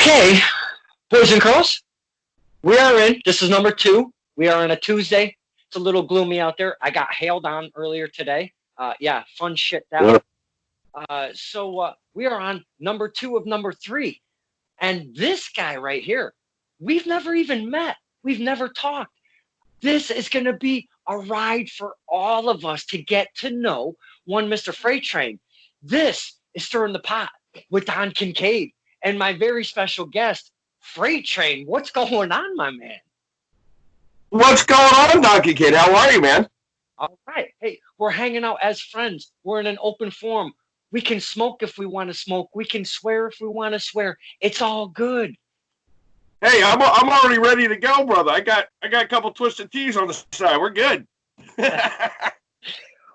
Okay, boys and girls, we are in. This is number 2. We are on a Tuesday. It's a little gloomy out there. I got hailed on earlier today. Yeah, fun shit that one. So we are on number 2 of number 3. And this guy right here, we've never even met. We've never talked. This is going to be a ride for all of us to get to know one Mr. Freight Train. This is Stirring the Pot with Don Kincaid and my very special guest, Freight Train. What's going on, my man? What's going on, Donkey Kid? How are you, man? All right. Hey, we're hanging out as friends. We're in an open forum. We can smoke if we want to smoke. We can swear if we want to swear. It's all good. Hey, I'm already ready to go, brother. I got a couple twisted teas on the side. We're good.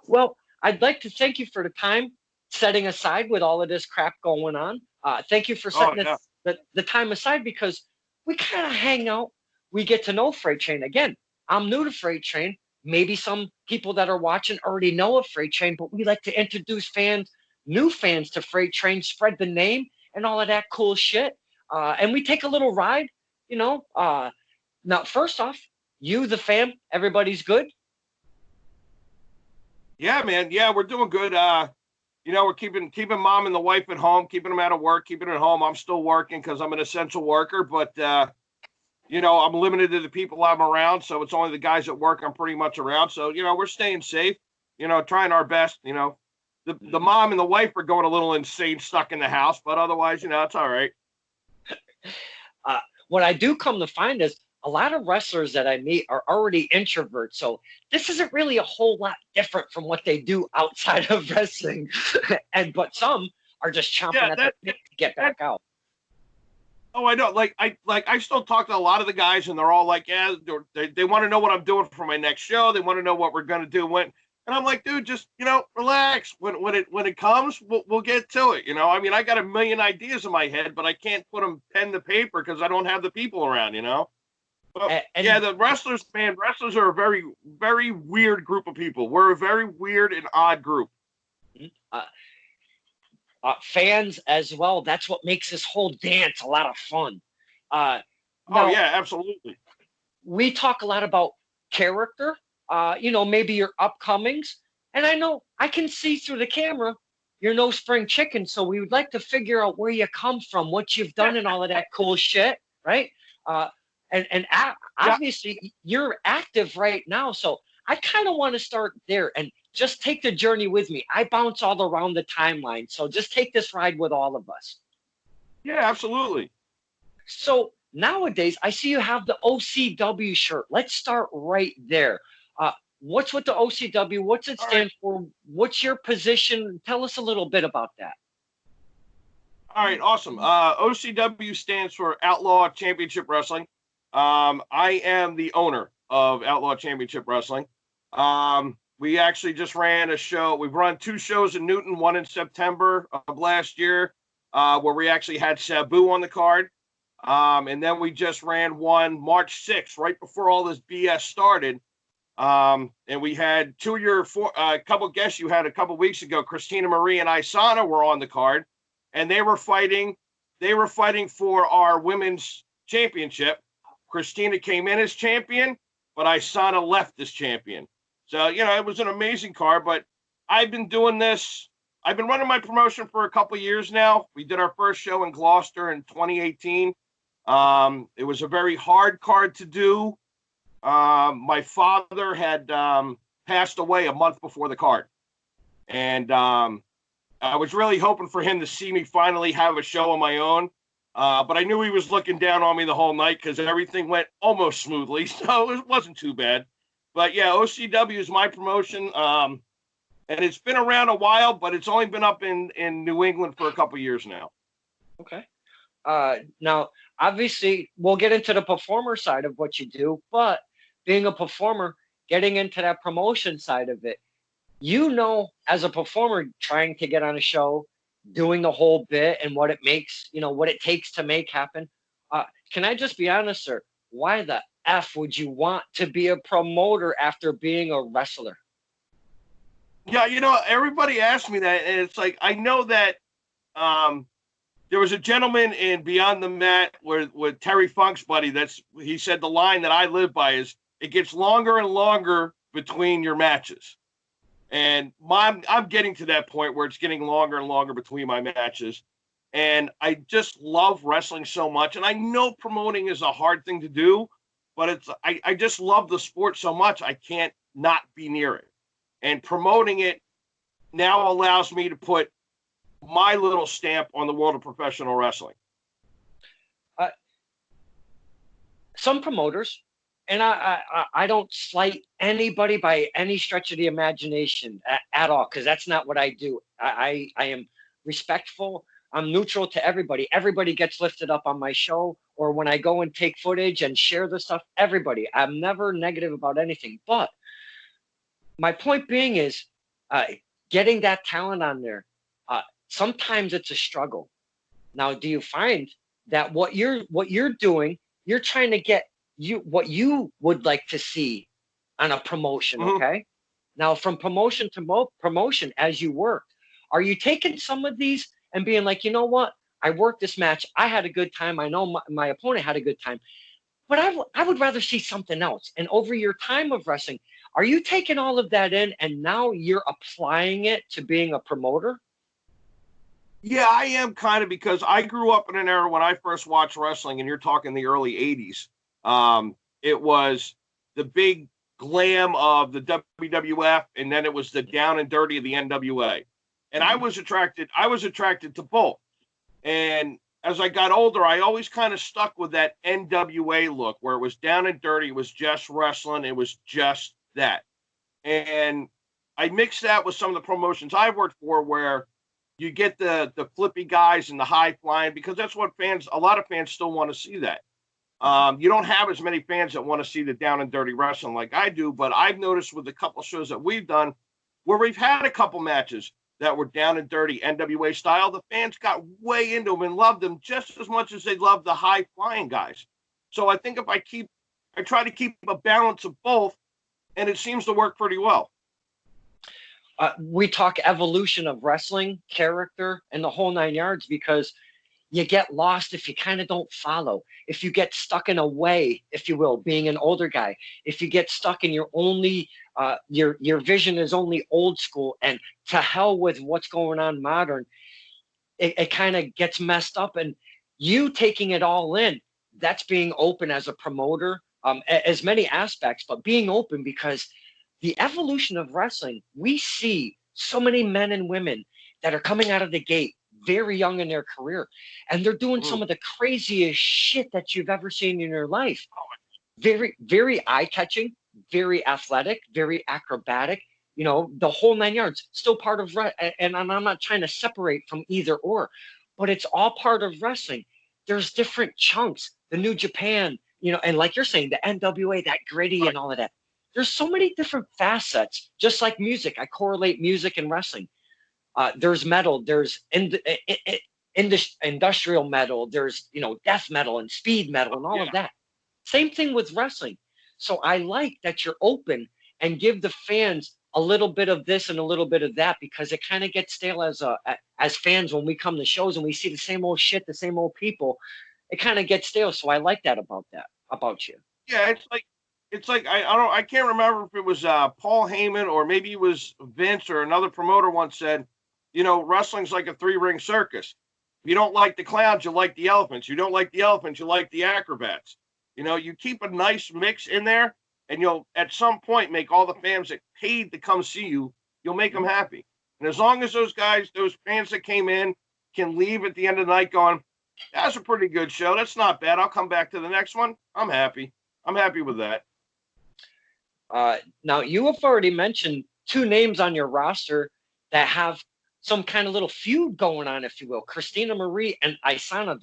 Well, I'd like to thank you for the time setting aside with all of this crap going on. Thank you for setting the time aside, because we kind of hang out. We get to know Freight Train. Again, I'm new to Freight Train. Maybe some people that are watching already know of Freight Train, but we like to introduce new fans to Freight Train, spread the name and all of that cool shit. And we take a little ride, Now, first off, you, the fam, everybody's good? Yeah, man. Yeah, we're doing good. We're keeping mom and the wife at home, keeping them out of work, keeping them at home. I'm still working because I'm an essential worker, but I'm limited to the people I'm around, so it's only the guys at work I'm pretty much around. So, we're staying safe, trying our best. The mom and the wife are going a little insane, stuck in the house, but otherwise, it's all right. What I do come to find is a lot of wrestlers that I meet are already introverts. So this isn't really a whole lot different from what they do outside of wrestling. But some are just chomping at the bit to get back out. Oh, I know. I still talk to a lot of the guys, and they're all like, yeah, they want to know what I'm doing for my next show. They want to know what we're going to do when. And I'm like, dude, just, relax. When it comes, we'll get to it. I got a million ideas in my head, but I can't put them pen to paper because I don't have the people around, But, the wrestlers are a very, very weird group of people. We're a very weird and odd group. Fans as well. That's what makes this whole dance a lot of fun. Now, yeah, absolutely. We talk a lot about character. Maybe your upcomings. And I know I can see through the camera you're no spring chicken, so we would like to figure out where you come from, what you've done, and all of that cool shit, right? Obviously you're active right now, so I kind of want to start there and just take the journey with me. I bounce all around the timeline, so just take this ride with all of us. Yeah, absolutely. So nowadays, I see you have the OCW shirt. Let's start right there. What's with the OCW? What's it stand for? What's your position? Tell us a little bit about that. All right, awesome. OCW stands for Outlaw Championship Wrestling. I am the owner of Outlaw Championship Wrestling. We actually just ran a show. We've run 2 shows in Newton, one in September of last year, where we actually had Sabu on the card. And then we just ran one March 6th, right before all this BS started. And we had 2 of your couple guests you had a couple weeks ago, Christina Marie and Isana were on the card, and they were fighting for our women's championship. Christina came in as champion, but Isana left as champion. So, it was an amazing card, but I've been doing this. I've been running my promotion for a couple of years now. We did our first show in Gloucester in 2018. It was a very hard card to do. My father had passed away a month before the card, and I was really hoping for him to see me finally have a show on my own, but I knew he was looking down on me the whole night because everything went almost smoothly, so it wasn't too bad. But yeah, OCW is my promotion, and it's been around a while, but it's only been up in New England for a couple years now. Okay. Now, obviously, we'll get into the performer side of what you do, but being a performer, getting into that promotion side of it, as a performer, trying to get on a show, doing the whole bit and what it makes, what it takes to make happen. Can I just be honest, sir? Why the F would you want to be a promoter after being a wrestler? Yeah, everybody asks me that, and it's like, I know that there was a gentleman in Beyond the Mat with Terry Funk's buddy. He said the line that I live by is, it gets longer and longer between your matches. And I'm getting to that point where it's getting longer and longer between my matches. And I just love wrestling so much. And I know promoting is a hard thing to do, but I just love the sport so much, I can't not be near it. And promoting it now allows me to put my little stamp on the world of professional wrestling. Some promoters, and I don't slight anybody by any stretch of the imagination at all, because that's not what I do. I am respectful. I'm neutral to everybody. Everybody gets lifted up on my show, or when I go and take footage and share the stuff, everybody. I'm never negative about anything. But my point being is getting that talent on there, sometimes it's a struggle. Now, do you find that what you're doing, you're trying to get what you would like to see on a promotion, okay? Now, from promotion to promotion as you work, are you taking some of these and being like, you know what? I worked this match. I had a good time. I know my opponent had a good time. But I would rather see something else. And over your time of wrestling, are you taking all of that in and now you're applying it to being a promoter? Yeah, I am kind of, because I grew up in an era when I first watched wrestling, and you're talking the early 80s. It was the big glam of the WWF, and then it was the down and dirty of the NWA. And I was attracted to both. And as I got older, I always kind of stuck with that NWA look, where it was down and dirty, it was just wrestling, it was just that. And I mixed that with some of the promotions I've worked for, where you get the flippy guys and the high flying, because that's what a lot of fans still want to see that. You don't have as many fans that want to see the down and dirty wrestling like I do, but I've noticed with a couple shows that we've done where we've had a couple matches that were down and dirty NWA style, the fans got way into them and loved them just as much as they love the high flying guys. So I think if I try to keep a balance of both, and it seems to work pretty well. We talk evolution of wrestling, character, and the whole 9 yards, because you get lost if you kind of don't follow. If you get stuck in a way, if you will, being an older guy, if you get stuck in your only, your vision is only old school and to hell with what's going on modern, it kind of gets messed up. And you taking it all in, that's being open as a promoter, as many aspects, but being open, because the evolution of wrestling, we see so many men and women that are coming out of the gate very young in their career, and they're doing some of the craziest shit that you've ever seen in your life. Very, very eye-catching, very athletic, very acrobatic, the whole 9 yards, still part of, and I'm not trying to separate from either or, but it's all part of wrestling. There's different chunks, the New Japan, and like you're saying, the NWA, that gritty and all of that. There's so many different facets, just like music. I correlate music and wrestling. There's metal, there's industrial metal, there's, death metal and speed metal and all of that. Same thing with wrestling. So I like that you're open and give the fans a little bit of this and a little bit of that, because it kind of gets stale as fans when we come to shows and we see the same old shit, the same old people. It kind of gets stale. So I like that about you. Yeah, it's like I can't remember if it was Paul Heyman or maybe it was Vince or another promoter once said, wrestling's like a 3-ring circus. If you don't like the clowns, you like the elephants. You don't like the elephants, you like the acrobats. You keep a nice mix in there, and you'll at some point make all the fans that paid to come see you, you'll make them happy. And as long as those fans that came in can leave at the end of the night going, that's a pretty good show, that's not bad, I'll come back to the next one, I'm happy with that. Now, you have already mentioned 2 names on your roster that have some kind of little feud going on, if you will. Christina Marie and Isana,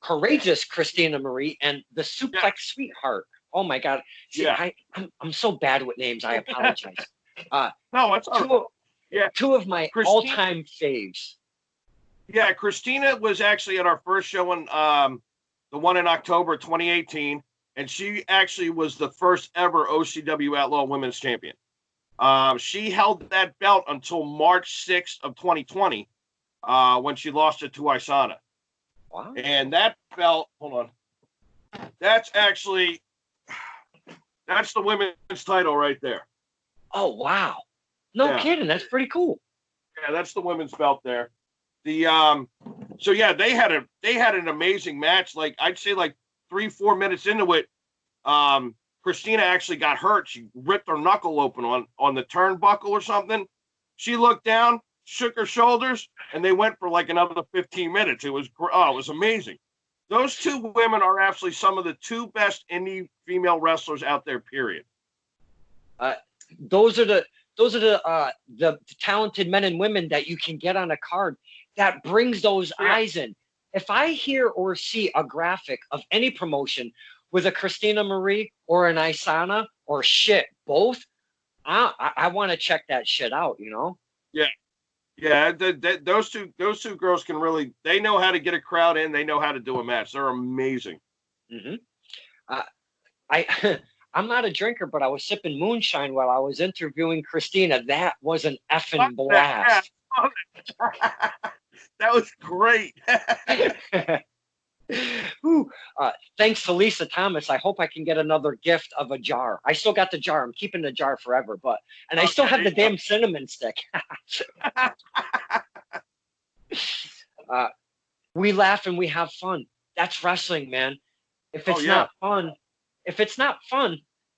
courageous Christina Marie, and the Suplex Sweetheart. Oh my God! See, I'm so bad with names. I apologize. No, it's all right. Two of my all-time faves. Yeah, Christina was actually at our first show in the one in October 2018. And she actually was the first ever OCW Outlaw Women's Champion. She held that belt until March 6th of 2020. when she lost it to Isana. Wow. And that belt, hold on, that's the women's title right there. Oh, wow. No Yeah. kidding. That's pretty cool. Yeah, that's the women's belt there. The so yeah, they had an amazing match. Like I'd say like 3-4 minutes into it, Christina actually got hurt. She ripped her knuckle open on the turnbuckle or something. She looked down, shook her shoulders, and they went for like another 15 minutes. It was amazing. Those two women are actually some of the two best indie female wrestlers out there. Period. Those are the talented men and women that you can get on a card that brings those eyes in. If I hear or see a graphic of any promotion with a Christina Marie or an Isana or both, I want to check that shit out, you know? Yeah. Those two girls can really, they know how to get a crowd in. They know how to do a match. They're amazing. Mm-hmm. I'm not a drinker, but I was sipping moonshine while I was interviewing Christina. That was an effing blast. That was great. Ooh, thanks to Lisa Thomas. I hope I can get another gift of a jar. I still got the jar. I'm keeping the jar forever, I still have the damn cinnamon stick. We laugh and we have fun. That's wrestling, man. If it's not fun,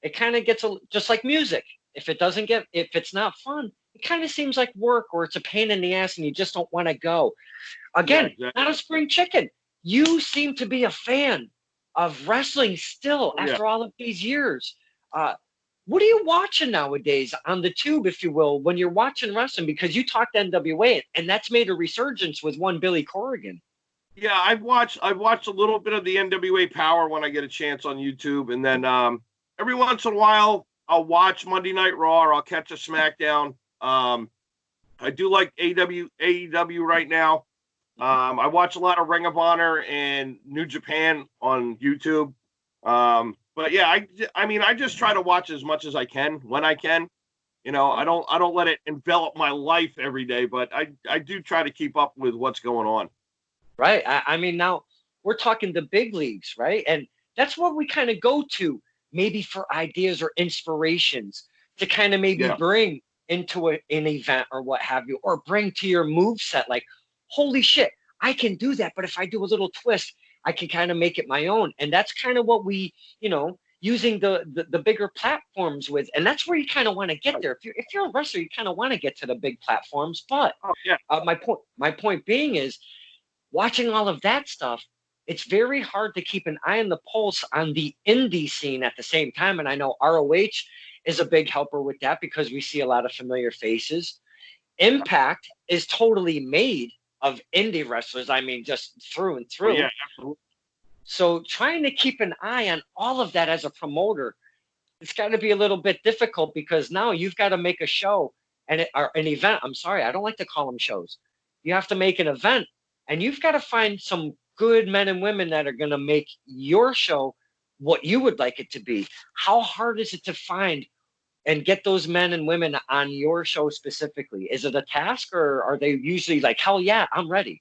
it kind of gets just like music. If it's not fun, it kind of seems like work, or it's a pain in the ass and you just don't want to go. Again, not a spring chicken. You seem to be a fan of wrestling still after all of these years. What are you watching nowadays on the tube, if you will, when you're watching wrestling? Because you talked NWA, and that's made a resurgence with one Billy Corrigan. Yeah, I've watched a little bit of the NWA Power when I get a chance on YouTube, and then every once in a while I'll watch Monday Night Raw or I'll catch a SmackDown. I do like AEW right now. I watch a lot of Ring of Honor and New Japan on YouTube. But yeah, I just try to watch as much as I can when I can. You know, I don't let it envelop my life every day, but I do try to keep up with what's going on. Right. I mean, now we're talking the big leagues, right? And that's what we kind of go to maybe for ideas or inspirations to kind of maybe bring into an event or what have you, or bring to your move set. Like, holy shit, I can do that. But if I do a little twist, I can kind of make it my own. And that's kind of what we, using the bigger platforms with. And that's where you kind of want to get there. If you're a wrestler, you kind of want to get to the big platforms. But my point being is, watching all of that stuff, it's very hard to keep an eye on the pulse on the indie scene at the same time. And I know ROH is a big helper with that because we see a lot of familiar faces. Impact is totally made of indie wrestlers. I mean, just through and through. Yeah, absolutely. So trying to keep an eye on all of that as a promoter, it's got to be a little bit difficult because now you've got to make a show or an event. I'm sorry, I don't like to call them shows. You have to make an event. And you've got to find some good men and women that are going to make your show what you would like it to be. How hard is it to find and get those men and women on your show specifically? Is it a task, or are they usually like, hell yeah, I'm ready?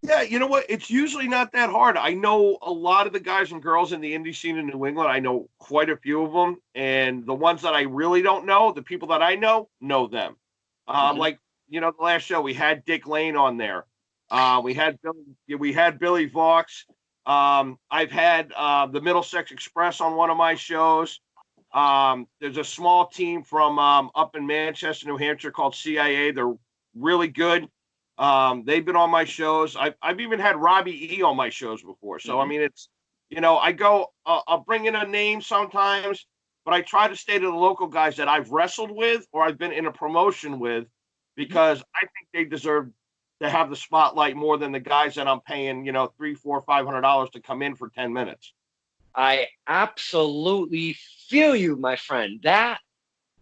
Yeah, you know what? It's usually not that hard. I know a lot of the guys and girls in the indie scene in New England. I know quite a few of them. And the ones that I really don't know, the people that I know them. Like, the last show, we had Dick Lane on there. We had Billy Vaux. I've had the Middlesex Express on one of my shows. There's a small team from up in Manchester, New Hampshire called CIA. They're really good. They've been on my shows. I've even had Robbie E on my shows before. So, I mean, it's, I'll bring in a name sometimes, but I try to stay to the local guys that I've wrestled with or I've been in a promotion with, because I think they deserve to have the spotlight more than the guys that I'm paying, $300, $400, $500 to come in for 10 minutes. I absolutely feel you, my friend. That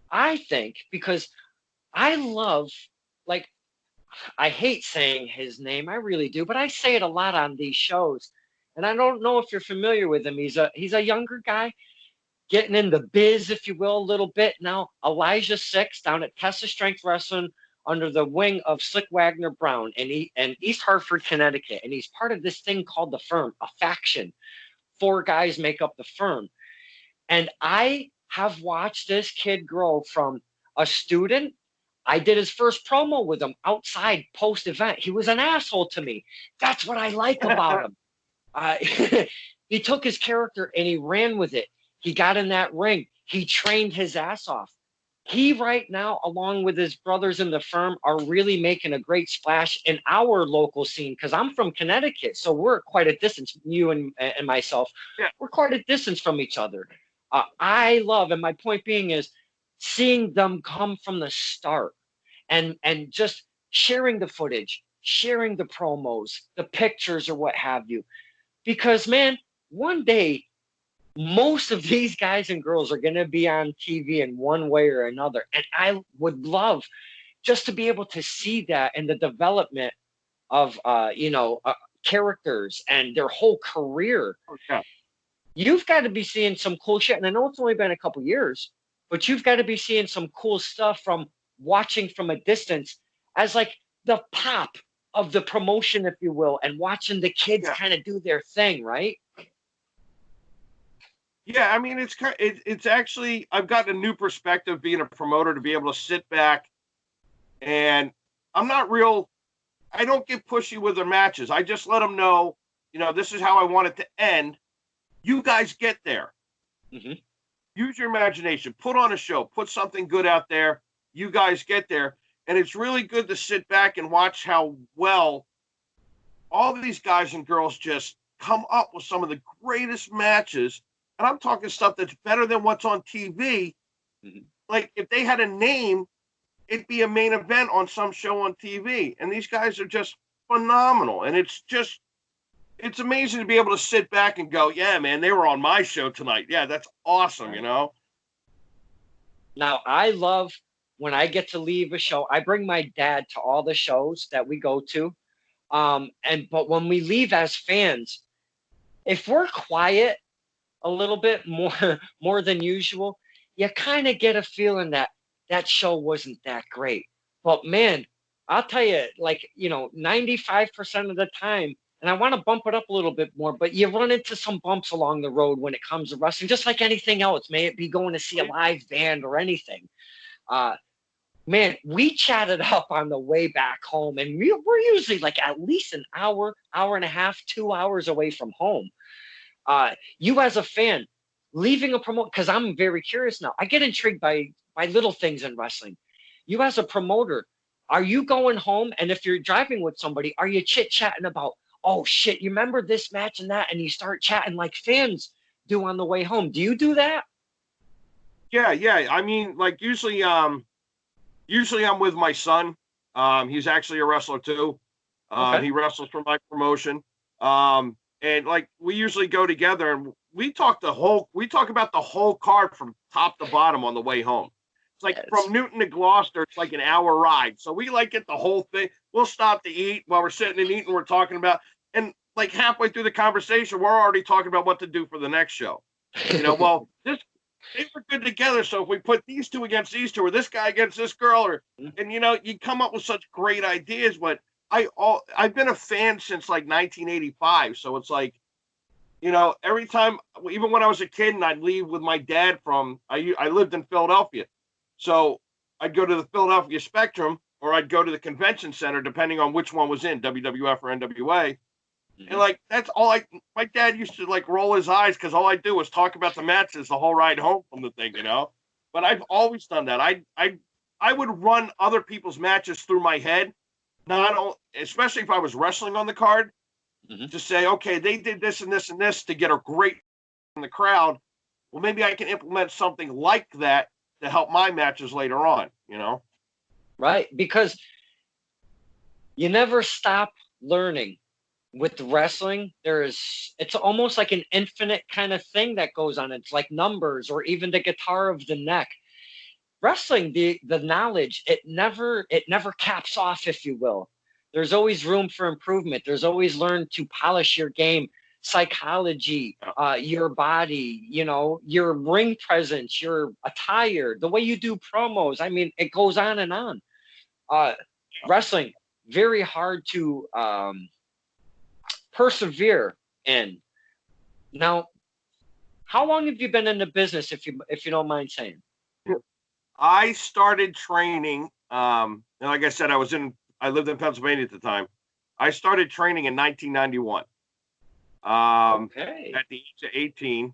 I think, because I love, like, I hate saying his name. I really do, but I say it a lot on these shows. And I don't know if you're familiar with him. He's a younger guy getting in the biz, if you will, a little bit now. Elijah Six down at Tessa Strength Wrestling under the wing of Slick Wagner Brown and East Hartford, Connecticut. And he's part of this thing called the Firm, a faction. 4 guys make up the Firm. And I have watched this kid grow from a student. I did his first promo with him outside post-event. He was an asshole to me. That's what I like about him. He took his character and he ran with it. He got in that ring. He trained his ass off. He right now, along with his brothers in the Firm, are really making a great splash in our local scene, because I'm from Connecticut, so we're quite a distance, you and myself. Yeah. We're quite a distance from each other. I love, and my point being is, seeing them come from the start and just sharing the footage, sharing the promos, the pictures or what have you. Because, man, one day, most of these guys and girls are going to be on TV in one way or another. And I would love just to be able to see that in the development of, characters and their whole career. Okay. You've got to be seeing some cool shit. And I know it's only been a couple years, but you've got to be seeing some cool stuff from watching from a distance as like the pop of the promotion, if you will, and watching the kids kind of do their thing, right? Yeah, I mean, it's actually, I've gotten a new perspective being a promoter, to be able to sit back, and I don't get pushy with their matches. I just let them know, this is how I want it to end. You guys get there. Mm-hmm. Use your imagination. Put on a show. Put something good out there. You guys get there. And it's really good to sit back and watch how well all of these guys and girls just come up with some of the greatest matches. And I'm talking stuff that's better than what's on TV. Mm-hmm. Like, if they had a name, it'd be a main event on some show on TV. And these guys are just phenomenal. And it's amazing to be able to sit back and go, yeah, man, they were on my show tonight. Yeah, that's awesome, Now, I love when I get to leave a show. I bring my dad to all the shows that we go to. But when we leave as fans, if we're quiet a little bit more than usual, you kind of get a feeling that show wasn't that great. But man, I'll tell you, 95% of the time, and I want to bump it up a little bit more, but you run into some bumps along the road when it comes to wrestling, just like anything else. May it be going to see a live band or anything. Man, we chatted up on the way back home, and we're usually like at least an hour and a half, 2 hours away from home. You as a fan, leaving a promoter, because I'm very curious now. I get intrigued by little things in wrestling. You as a promoter, are you going home, and if you're driving with somebody, are you chit-chatting about, oh shit, you remember this match and that, and you start chatting like fans do on the way home? Do you do that? Yeah. I mean, like, usually I'm with my son. He's actually a wrestler too. Okay. He wrestles for my promotion. And like, we usually go together and we talk about the whole card from top to bottom on the way home. It's like from Newton to Gloucester, it's like an hour ride. So we like get the whole thing. We'll stop to eat while we're sitting and eating. We're talking about, and like halfway through the conversation, we're already talking about what to do for the next show. Well, they were good together. So if we put these two against these two, or this guy against this girl, and you come up with such great ideas. But I've been a fan since like 1985. So it's like, every time, even when I was a kid and I'd leave with my dad I lived in Philadelphia. So I'd go to the Philadelphia Spectrum, or I'd go to the convention center, depending on which one was in, WWF or NWA. Mm-hmm. And like, that's all my dad used to like roll his eyes, because all I do was talk about the matches the whole ride home from the thing, But I've always done that. I would run other people's matches through my head, especially if I was wrestling on the card, mm-hmm. to say, okay, they did this and this and this to get a great in the crowd. Well, maybe I can implement something like that to help my matches later on, Right, because you never stop learning. With wrestling, it's almost like an infinite kind of thing that goes on. It's like numbers, or even the guitar of the neck. Wrestling, the knowledge, it never caps off, if you will. There's always room for improvement. There's always learn to polish your game, psychology, your body, your ring presence, your attire, the way you do promos. I mean, it goes on and on. Wrestling, very hard to persevere in. Now, how long have you been in the business, if you don't mind saying? I started training, and like I said, I lived in Pennsylvania at the time. I started training in 1991. Okay. At the age of 18,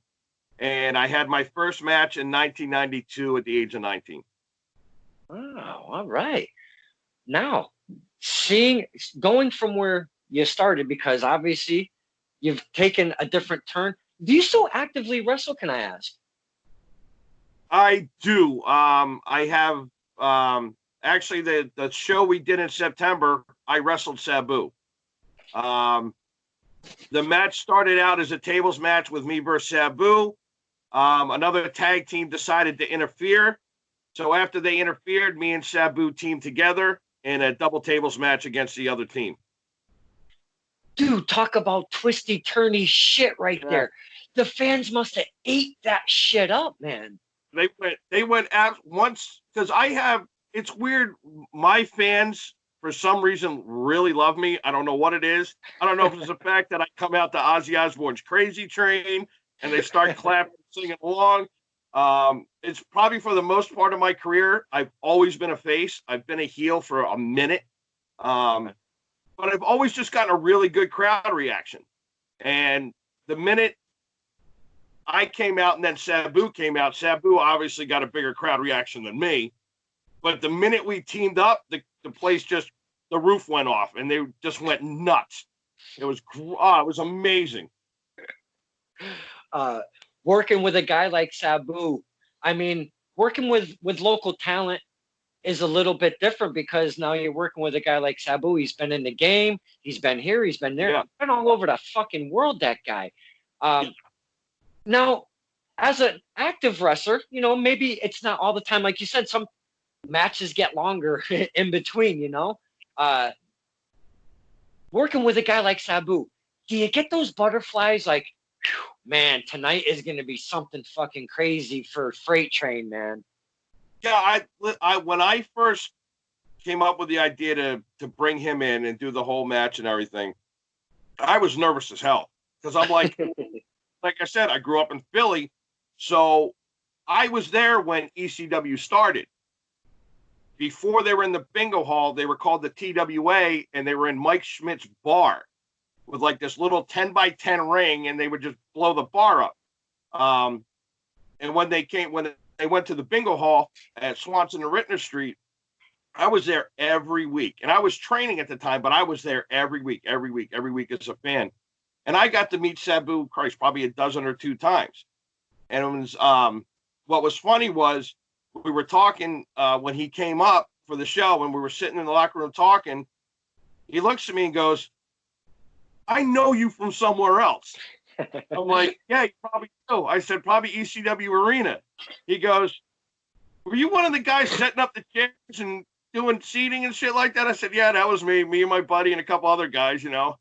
and I had my first match in 1992 at the age of 19. Oh, all right. Now, going from where you started, because obviously you've taken a different turn. Do you still actively wrestle, can I ask? I do. I have actually the show we did in September. I wrestled Sabu. The match started out as a tables match with me versus Sabu. Another tag team decided to interfere. So after they interfered, me and Sabu teamed together in a double tables match against the other team. Dude, talk about twisty, turny shit right there. The fans must have ate that shit up, man. They went out once, because it's weird. My fans, for some reason, really love me. I don't know what it is. I don't know if it's the fact that I come out to Ozzy Osbourne's Crazy Train and they start clapping, singing along. It's probably for the most part of my career, I've always been a face. I've been a heel for a minute. But I've always just gotten a really good crowd reaction. And the minute I came out and then Sabu came out, Sabu obviously got a bigger crowd reaction than me. But the minute we teamed up, the place the roof went off and they just went nuts. It was amazing. Working with a guy like Sabu, I mean, working with local talent is a little bit different, because now you're working with a guy like Sabu. He's been in the game. He's been here. He's been there. Yeah. He's been all over the fucking world, that guy. Now, as an active wrestler, maybe it's not all the time. Like you said, some matches get longer in between, working with a guy like Sabu, do you get those butterflies like, man, tonight is going to be something fucking crazy for Freight Train, man? Yeah, I when I first came up with the idea to bring him in and do the whole match and everything, I was nervous as hell, because I'm like, like I said, I grew up in Philly, so I was there when ECW started. Before they were in the bingo hall, they were called the TWA, and they were in Mike Schmidt's bar with like this little 10 by 10 ring, and they would just blow the bar up. And when they went to the bingo hall at Swanson and Rittner Street, I was there every week. And I was training at the time, but I was there every week as a fan. And I got to meet Sabu, Christ, probably a dozen or two times. And it was, what was funny was, we were talking when he came up for the show, and we were sitting in the locker room talking. He looks at me and goes, "I know you from somewhere else." I'm like, "Yeah, you probably do." I said, "Probably ECW Arena." He goes, "Were you one of the guys setting up the chairs and doing seating and shit like that?" I said, "Yeah, that was me and my buddy and a couple other guys, And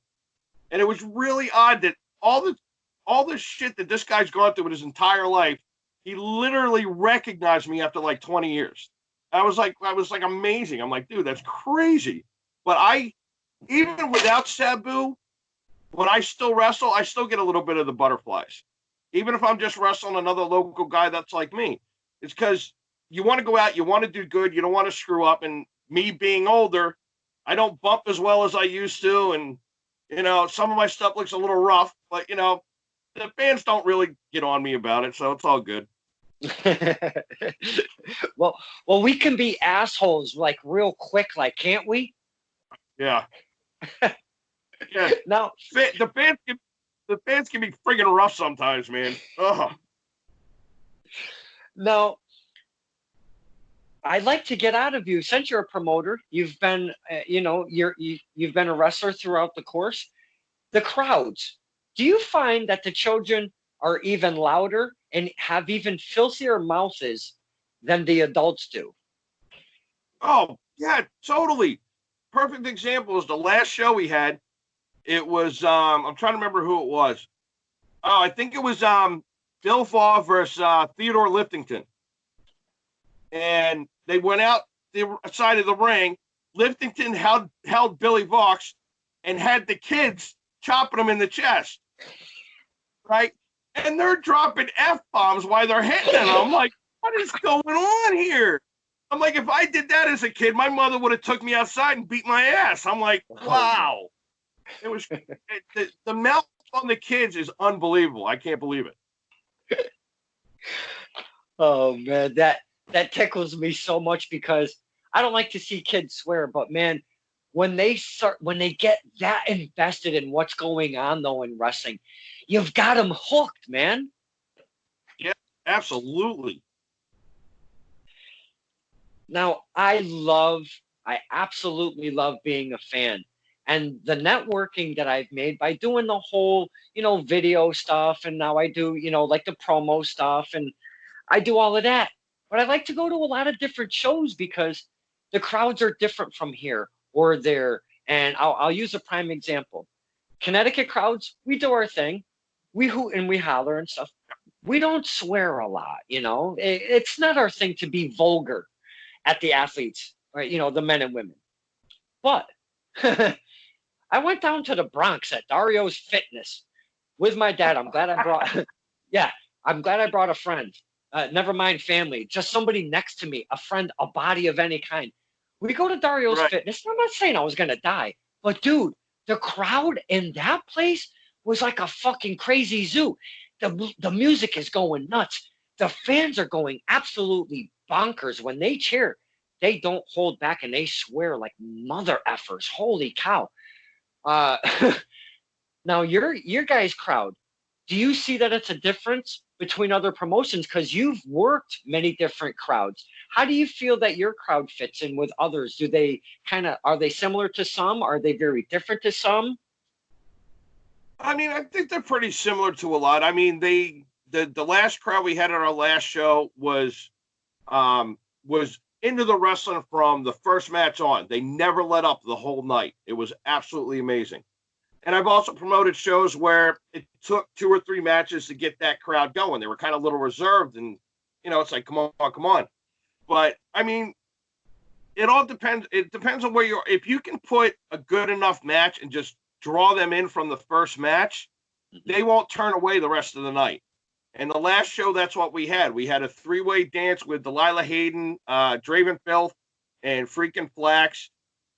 it was really odd that all the shit that this guy's gone through in his entire life, he literally recognized me after like 20 years. I was like amazing. I'm like, dude, that's crazy. But even without Sabu, when I still wrestle, I still get a little bit of the butterflies. Even if I'm just wrestling another local guy that's like me. It's because you want to go out, you want to do good, you don't want to screw up. And me being older, I don't bump as well as I used to. And, some of my stuff looks a little rough, but, the fans don't really get on me about it, so it's all good. well, we can be assholes like real quick, like, can't we? Yeah. Yeah. Now, the fans can be friggin' rough sometimes, man. Ugh. Now, I'd like to get out of you, since you're a promoter. You've been, you've been a wrestler throughout the course. The crowds. Do you find that the children are even louder and have even filthier mouths than the adults do? Oh, yeah, totally. Perfect example is the last show we had. It was, I'm trying to remember who it was. Oh, I think it was Bill Faw versus Theodore Liftington. And they went out the side of the ring, Liftington held Billy Vox and had the kids chopping him in the chest, right? And they're dropping F-bombs while they're hitting him. I'm like, what is going on here? I'm like, if I did that as a kid, my mother would have took me outside and beat my ass. I'm like, wow. It was the mouth on the kids is unbelievable. I can't believe it. Oh man, that tickles me so much because I don't like to see kids swear, but man, when they get that invested in what's going on though in wrestling, you've got them hooked, man. Yeah, absolutely. Now, I absolutely love being a fan. And the networking that I've made by doing the whole, video stuff. And now I do, like the promo stuff. And I do all of that. But I like to go to a lot of different shows because the crowds are different from here or there. And I'll use a prime example. Connecticut crowds, we do our thing. We hoot and we holler and stuff. We don't swear a lot, It's not our thing to be vulgar at the athletes, right? The men and women. But I went down to the Bronx at Dario's Fitness with my dad. I'm glad I brought a friend. Never mind family, just somebody next to me, a friend, a body of any kind. We go to Dario's Fitness. I'm not saying I was going to die, but dude, the crowd in that place was like a fucking crazy zoo. The music is going nuts. The fans are going absolutely bonkers when they cheer. They don't hold back and they swear like mother effers. Holy cow. Now your guys' crowd, do you see that it's a difference between other promotions? Because you've worked many different crowds. How do you feel that your crowd fits in with others? Are they similar to some? Are they very different to some? I mean, I think they're pretty similar to a lot. I mean, the last crowd we had at our last show was into the wrestling from the first match on. They never let up the whole night. It was absolutely amazing. And I've also promoted shows where it took 2 or 3 matches to get that crowd going. They were kind of a little reserved and, it's like, come on. But, I mean, it all depends. It depends on where if you can put a good enough match and just draw them in from the first match, they won't turn away the rest of the night. And the last show, that's what we had. We had a 3-way dance with Delilah Hayden, Draven Filth, and Freaking Flax.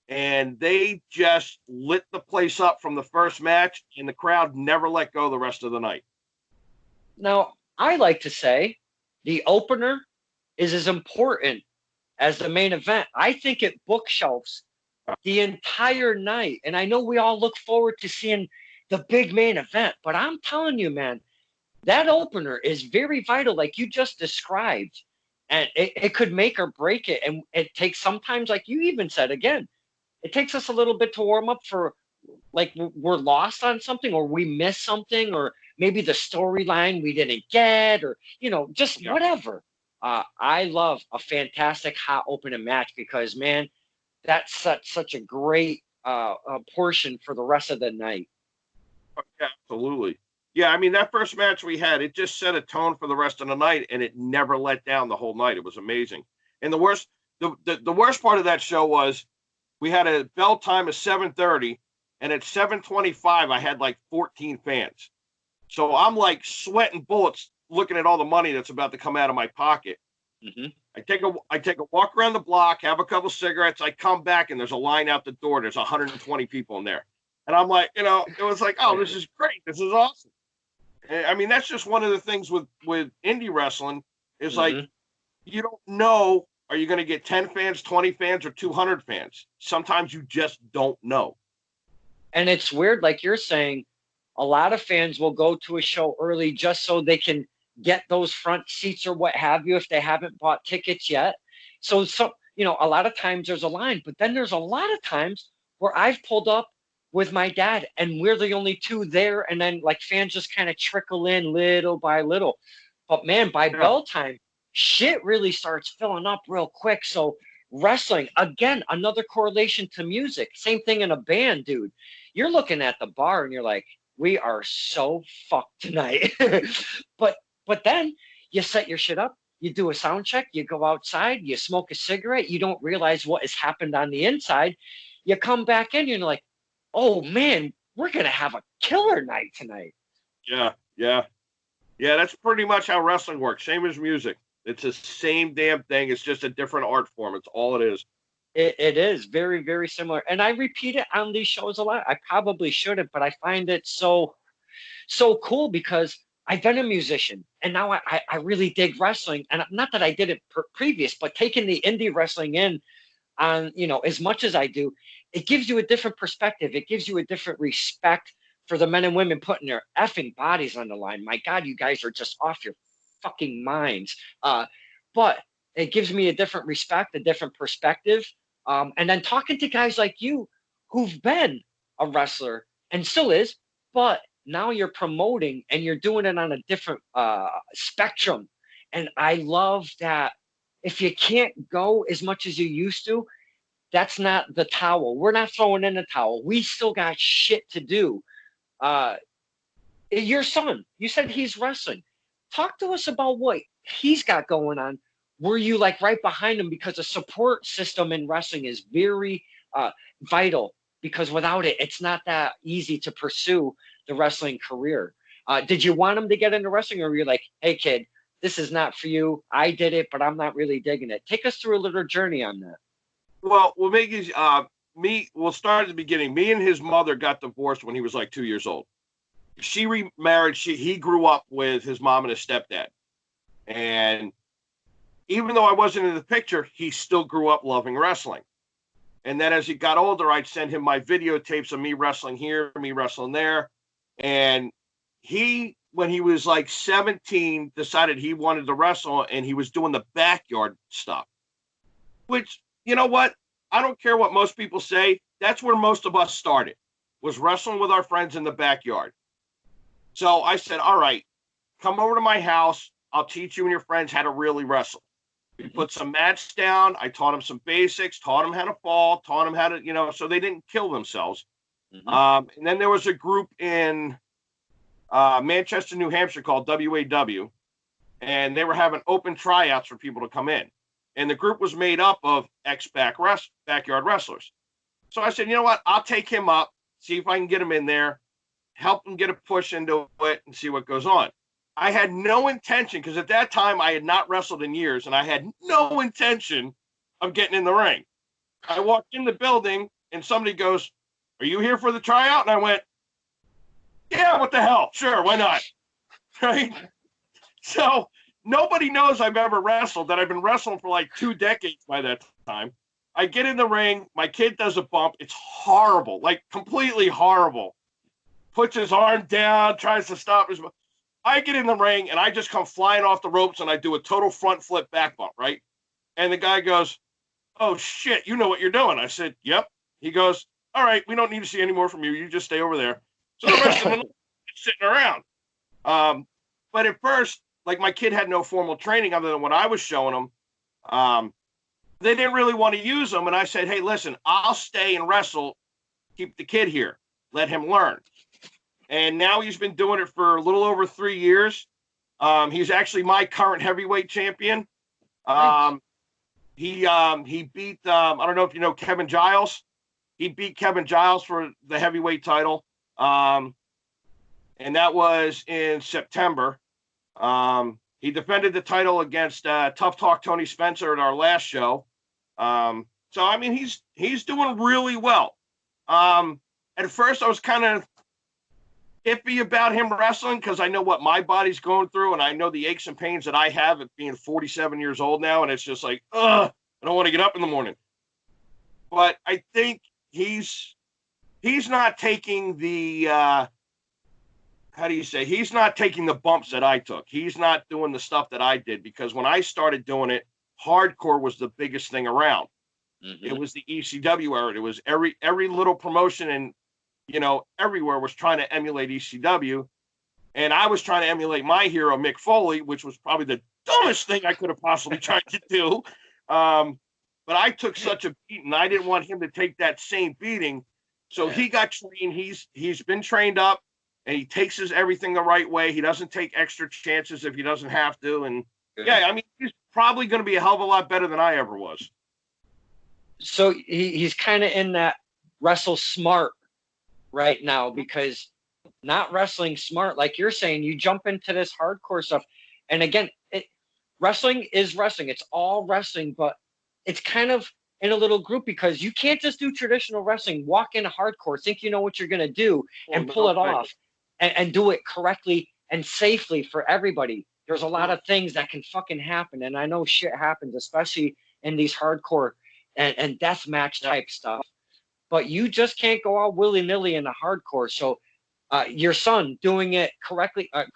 And they just lit the place up from the first match, and the crowd never let go the rest of the night. Now, I like to say the opener is as important as the main event. I think it bookshelves the entire night. And I know we all look forward to seeing the big main event, but I'm telling you, man, that opener is very vital, like you just described. And it could make or break it. And it takes sometimes, like you even said, again, it takes us a little bit to warm up for, like, we're lost on something or we miss something or maybe the storyline we didn't get or, whatever. I love a fantastic hot opening match because, man, that's such a great portion for the rest of the night. Yeah, absolutely. Yeah, I mean, that first match we had, it just set a tone for the rest of the night, and it never let down the whole night. It was amazing. And the worst part of that show was we had a bell time of 7:30, and at 7:25, I had like 14 fans. So I'm like sweating bullets looking at all the money that's about to come out of my pocket. Mm-hmm. I take a walk around the block, have a couple cigarettes. I come back, and there's a line out the door. There's 120 people in there. And I'm like, it was like, oh, this is great. This is awesome. I mean, that's just one of the things with indie wrestling is like, you don't know, are you going to get 10 fans, 20 fans, or 200 fans? Sometimes you just don't know. And it's weird, like you're saying, a lot of fans will go to a show early just so they can get those front seats or what have you if they haven't bought tickets yet. So, a lot of times there's a line, but then there's a lot of times where I've pulled up with my dad and we're the only two there, and then like fans just kind of trickle in little by little. But man, by bell time, shit really starts filling up real quick. So wrestling, again, another correlation to music. Same thing in a band, dude. You're looking at the bar and you're like, we are so fucked tonight. but then you set your shit up, you do a sound check, you go outside, you smoke a cigarette, you don't realize what has happened on the inside. You come back in, you're like, oh man, we're gonna have a killer night tonight. Yeah, yeah. Yeah, that's pretty much how wrestling works. Same as music. It's the same damn thing. It's just a different art form. It's all it is. It is very, very similar. And I repeat it on these shows a lot. I probably shouldn't, but I find it so cool because I've been a musician and now I really dig wrestling. And not that I did it previous, but taking the indie wrestling in on, as much as I do, it gives you a different perspective. It gives you a different respect for the men and women putting their effing bodies on the line. My God, you guys are just off your fucking minds. But it gives me a different respect, a different perspective. And then talking to guys like you who've been a wrestler and still is, but now you're promoting and you're doing it on a different spectrum. And I love that if you can't go as much as you used to, that's not the towel. We're not throwing in the towel. We still got shit to do. Your son, you said he's wrestling. Talk to us about what he's got going on. Were you like right behind him? Because a support system in wrestling is very vital, because without it, it's not that easy to pursue the wrestling career. Did you want him to get into wrestling, or were you like, hey kid, this is not for you. I did it, but I'm not really digging it. Take us through a little journey on that. Well, we'll start at the beginning. Me and his mother got divorced when he was like 2 years old. She remarried. He grew up with his mom and his stepdad. And even though I wasn't in the picture, he still grew up loving wrestling. And then as he got older, I'd send him my videotapes of me wrestling here, me wrestling there. And he, when he was like 17, decided he wanted to wrestle, and he was doing the backyard stuff, which, you know what? I don't care what most people say. That's where most of us started, was wrestling with our friends in the backyard. So I said, all right, come over to my house. I'll teach you and your friends how to really wrestle. We put some mats down. I taught them some basics, taught them how to fall, taught them how to, so they didn't kill themselves. And then there was a group in Manchester, New Hampshire called WAW, and they were having open tryouts for people to come in. And the group was made up of backyard wrestlers. So I said, you know what? I'll take him up, see if I can get him in there, help him get a push into it, and see what goes on. I had no intention, because at that time I had not wrestled in years, and I had no intention of getting in the ring. I walked in the building, and somebody goes, are you here for the tryout? And I went, yeah, what the hell? Sure, why not? Right? So nobody knows I've ever wrestled, that I've been wrestling for like 2 decades by that time. I get in the ring, my kid does a bump. It's horrible, like completely horrible. Puts his arm down, tries to stop his... I get in the ring, and I just come flying off the ropes, and I do a total front flip back bump, right? And the guy goes, oh, shit, you know what you're doing. I said, yep. He goes, all right, we don't need to see any more from you. You just stay over there. So the rest of the night, sitting around. But at first, like, my kid had no formal training other than what I was showing him. They didn't really want to use him, and I said, hey, listen, I'll stay and wrestle. Keep the kid here. Let him learn. And now he's been doing it for a little over 3 years. He's actually my current heavyweight champion. He beat, I don't know if you know Kevin Giles. He beat Kevin Giles for the heavyweight title. And that was in September. He defended the title against Tough Talk Tony Spencer at our last show. So, I mean, he's doing really well. At first, I was kind of iffy about him wrestling, because I know what my body's going through, and I know the aches and pains that I have at being 47 years old now, and it's just like, ugh, I don't want to get up in the morning. But I think he's not taking the he's not taking the bumps that I took. He's not doing the stuff that I did, because when I started doing it, hardcore was the biggest thing around. It was the ECW era. It was every little promotion and everywhere was trying to emulate ECW. And I was trying to emulate my hero, Mick Foley, which was probably the dumbest thing I could have possibly tried to do. But I took such a beating. I didn't want him to take that same beating. So he got trained. He's been trained up, and he takes everything the right way. He doesn't take extra chances if he doesn't have to. And Yeah, I mean, he's probably going to be a hell of a lot better than I ever was. So he's kind of in that wrestle smart right now, because not wrestling smart, like you're saying, you jump into this hardcore stuff. And again, wrestling is wrestling. It's all wrestling, but it's kind of in a little group, because you can't just do traditional wrestling, walk into hardcore, think you know what you're going to do, and pull it off and do it correctly and safely for everybody. There's a lot of things that can fucking happen. And I know shit happens, especially in these hardcore and death match type stuff. But you just can't go all willy-nilly into hardcore. So your son doing it correctly, and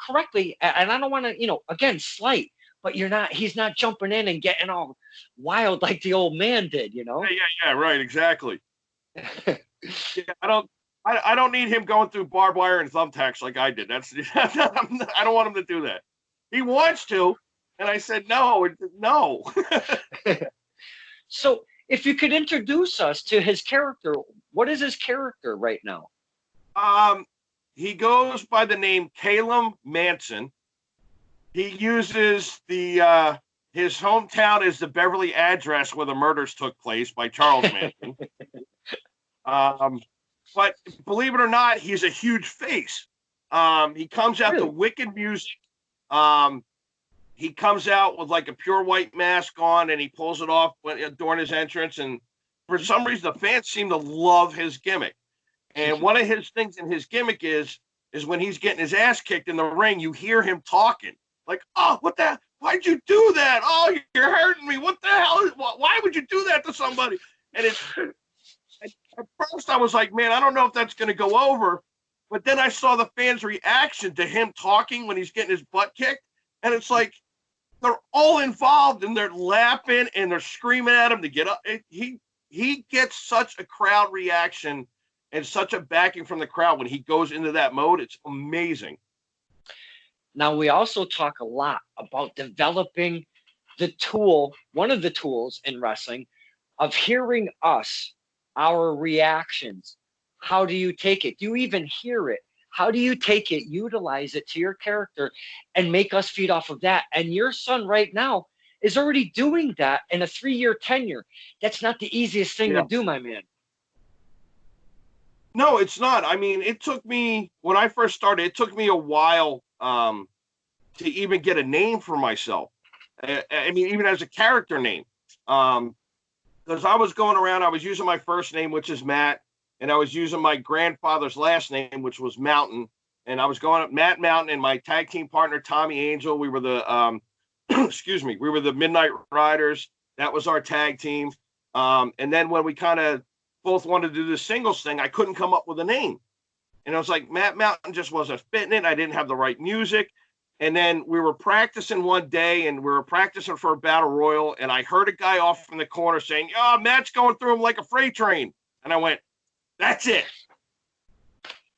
I don't want to, again, slight, but he's not jumping in and getting all wild like the old man did, Yeah, right, exactly. Yeah, I don't need him going through barbed wire and thumbtacks like I did. I don't want him to do that. He wants to, and I said no. So if you could introduce us to his character, what is his character right now? He goes by the name Caleb Manson. He uses his hometown as the Beverly address where the murders took place by Charles Manson. But believe it or not, he's a huge face. He comes out to wicked music. He comes out with like a pure white mask on, and he pulls it off during his entrance. And for some reason, the fans seem to love his gimmick. And one of his things in his gimmick is when he's getting his ass kicked in the ring, you hear him talking like, "Oh, what the? Why'd you do that? Oh, you're hurting me. What the hell? Why would you do that to somebody?" And at first I was like, man, I don't know if that's going to go over. But then I saw the fans' reaction to him talking when he's getting his butt kicked. And it's like, they're all involved, and they're laughing and they're screaming at him to get up. He gets such a crowd reaction and such a backing from the crowd when he goes into that mode. It's amazing. Now, we also talk a lot about developing the tool, one of the tools in wrestling, of hearing us, our reactions. How do you take it? Do you even hear it? How do you take it, utilize it to your character, and make us feed off of that? And your son right now is already doing that in a 3-year tenure. That's not the easiest thing to do, my man. No, it's not. I mean, it took me, when I first started, it took me a while to even get a name for myself. I mean, even as a character name. Because I was going around, I was using my first name, which is Matt, and I was using my grandfather's last name, which was Mountain. And I was going up Matt Mountain, and my tag team partner, Tommy Angel. We were the, we were the Midnight Riders. That was our tag team. And then when we kind of both wanted to do the singles thing, I couldn't come up with a name. And I was like, Matt Mountain just wasn't fitting it. I didn't have the right music. And then we were practicing one day, and we were practicing for a battle royal. And I heard a guy off in the corner saying, "Oh, Matt's going through him like a freight train." And I went, "That's it."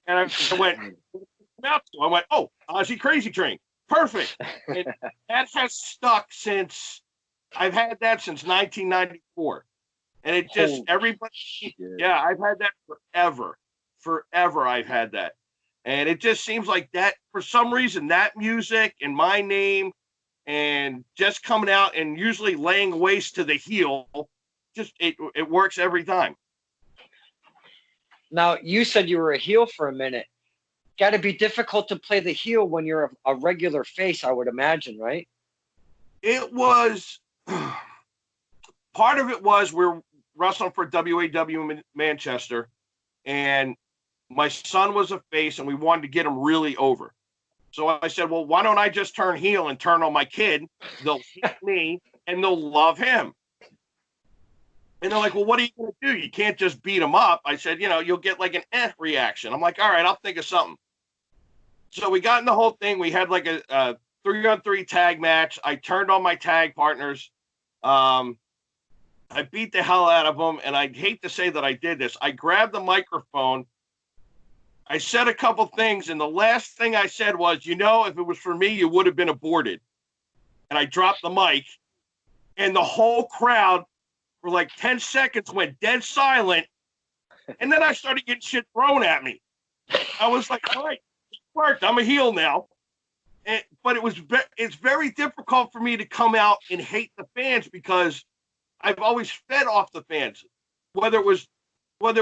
And I went, "Oh, Ozzy Crazy Train. Perfect." And that has stuck since, I've had that since 1994. And it just, everybody, I've had that forever. Forever I've had that. And it just seems like that, for some reason, that music and my name and just coming out and usually laying waste to the heel, just it works every time. Now, you said you were a heel for a minute. Got to be difficult to play the heel when you're a regular face, I would imagine, right? It was, part of it was we're wrestling for WAW Manchester, and my son was a face, and we wanted to get him really over. So I said, well, why don't I just turn heel and turn on my kid? They'll hate me, and they'll love him. And they're like, well, what are you going to do? You can't just beat him up. I said, you'll get like an reaction. I'm like, all right, I'll think of something. So we got in the whole thing. We had like a 3-on-3 tag match. I turned on my tag partners. I beat the hell out of them, and I hate to say that I did this. I grabbed the microphone. I said a couple things, and the last thing I said was, if it was for me, you would have been aborted. And I dropped the mic, and the whole crowd for like 10 seconds went dead silent, and then I started getting shit thrown at me. I was like, all right, it worked. I'm a heel now. but it's very difficult for me to come out and hate the fans because I've always fed off the fans. Whether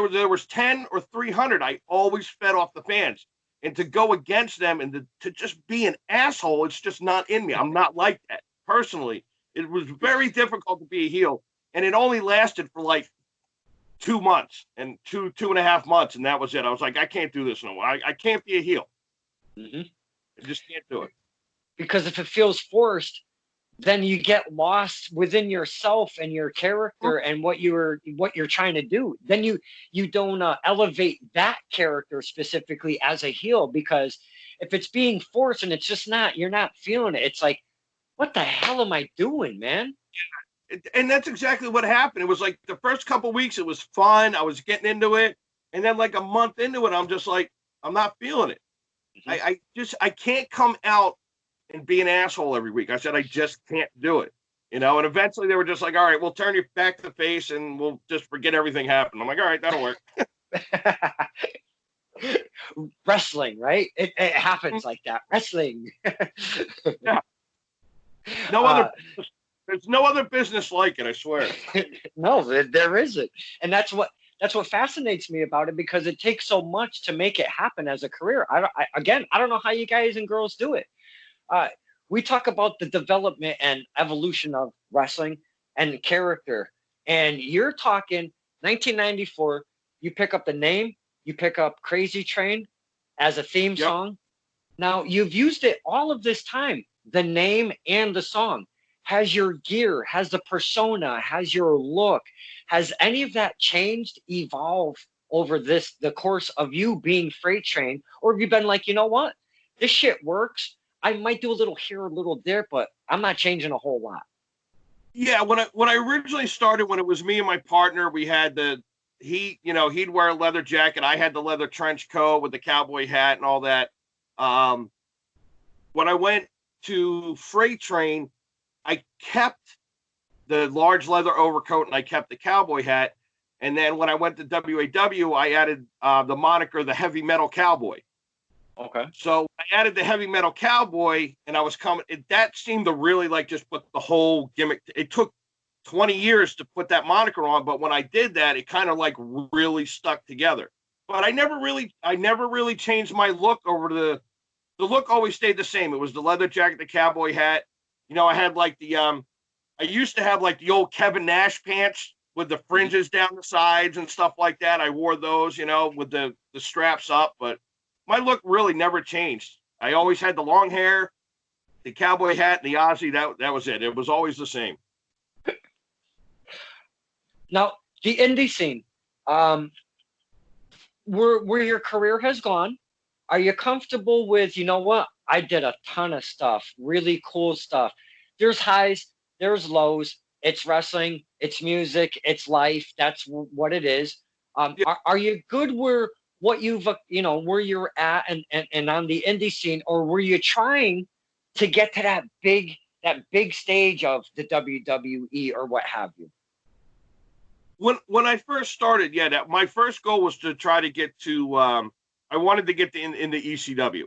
there was 10 or 300, I always fed off the fans. And to go against them and to just be an asshole, it's just not in me. I'm not like that. Personally, it was very difficult to be a heel. And it only lasted for like 2 months and two and a half months. And that was it. I was like, I can't do this no more. I can't be a heel. Mm-hmm. I just can't do it. Because if it feels forced, then you get lost within yourself and your character and what you're trying to do. Then you don't elevate that character specifically as a heel, because if it's being forced and it's just not, you're not feeling it. It's like, what the hell am I doing, man? And that's exactly what happened. It was like the first couple weeks, it was fun. I was getting into it. And then like a month into it, I'm just like, I'm not feeling it. Mm-hmm. I can't come out and be an asshole every week. I said, I just can't do it, And eventually they were just like, all right, we'll turn you back to face and we'll just forget everything happened. I'm like, all right, that'll work. Wrestling, right? It happens like that. Wrestling. Yeah. There's no other business like it, I swear. No, there isn't. And that's what fascinates me about it, because it takes so much to make it happen as a career. I don't know how you guys and girls do it. We talk about the development and evolution of wrestling and character, and you're talking 1994. You pick up the name, you pick up Crazy Train as a theme song. Now you've used it all of this time, the name and the song. Has your gear, has the persona, has your look, has any of that changed, evolved over the course of you being Freight Train? Or have you been like, you know what, this shit works, I might do a little here, a little there, but I'm not changing a whole lot? Yeah, when I originally started, when it was me and my partner, we had he'd wear a leather jacket, I had the leather trench coat with the cowboy hat and all that. When I went to Freight Train, I kept the large leather overcoat and I kept the cowboy hat. And then when I went to WAW, I added the moniker, the Heavy Metal Cowboy. Okay. So I added the Heavy Metal Cowboy, and I was coming. That seemed to really like just put the whole gimmick. It took 20 years to put that moniker on, but when I did that, it kind of like really stuck together. But I never really changed my look over the look always stayed the same. It was the leather jacket, the cowboy hat. I had like I used to have like the old Kevin Nash pants with the fringes down the sides and stuff like that. I wore those, with the straps up, but my look really never changed. I always had the long hair, the cowboy hat, and the Aussie. That was it. It was always the same. Now, the indie scene, where your career has gone, are you comfortable with, you know what, I did a ton of stuff, really cool stuff. There's highs, there's lows. It's wrestling, it's music, it's life. That's what it is. Are you good where what you've, where you're at and on the indie scene, or were you trying to get to that big stage of the WWE or what have you? When I first started, my first goal was to try to get to, I wanted to get in the ECW.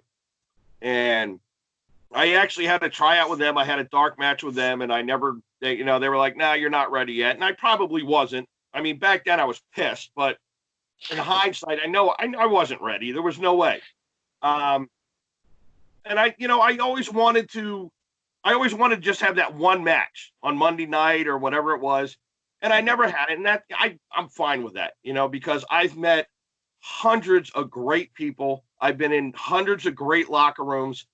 And I actually had a tryout with them. I had a dark match with them, and they were like, "Nah, you're not ready yet." And I probably wasn't. I mean, back then I was pissed, but in hindsight, I know I wasn't ready. There was no way. And I always wanted to just have that one match on Monday night or whatever it was. And I never had it. And I'm fine with that, because I've met hundreds of great people. I've been in hundreds of great locker rooms,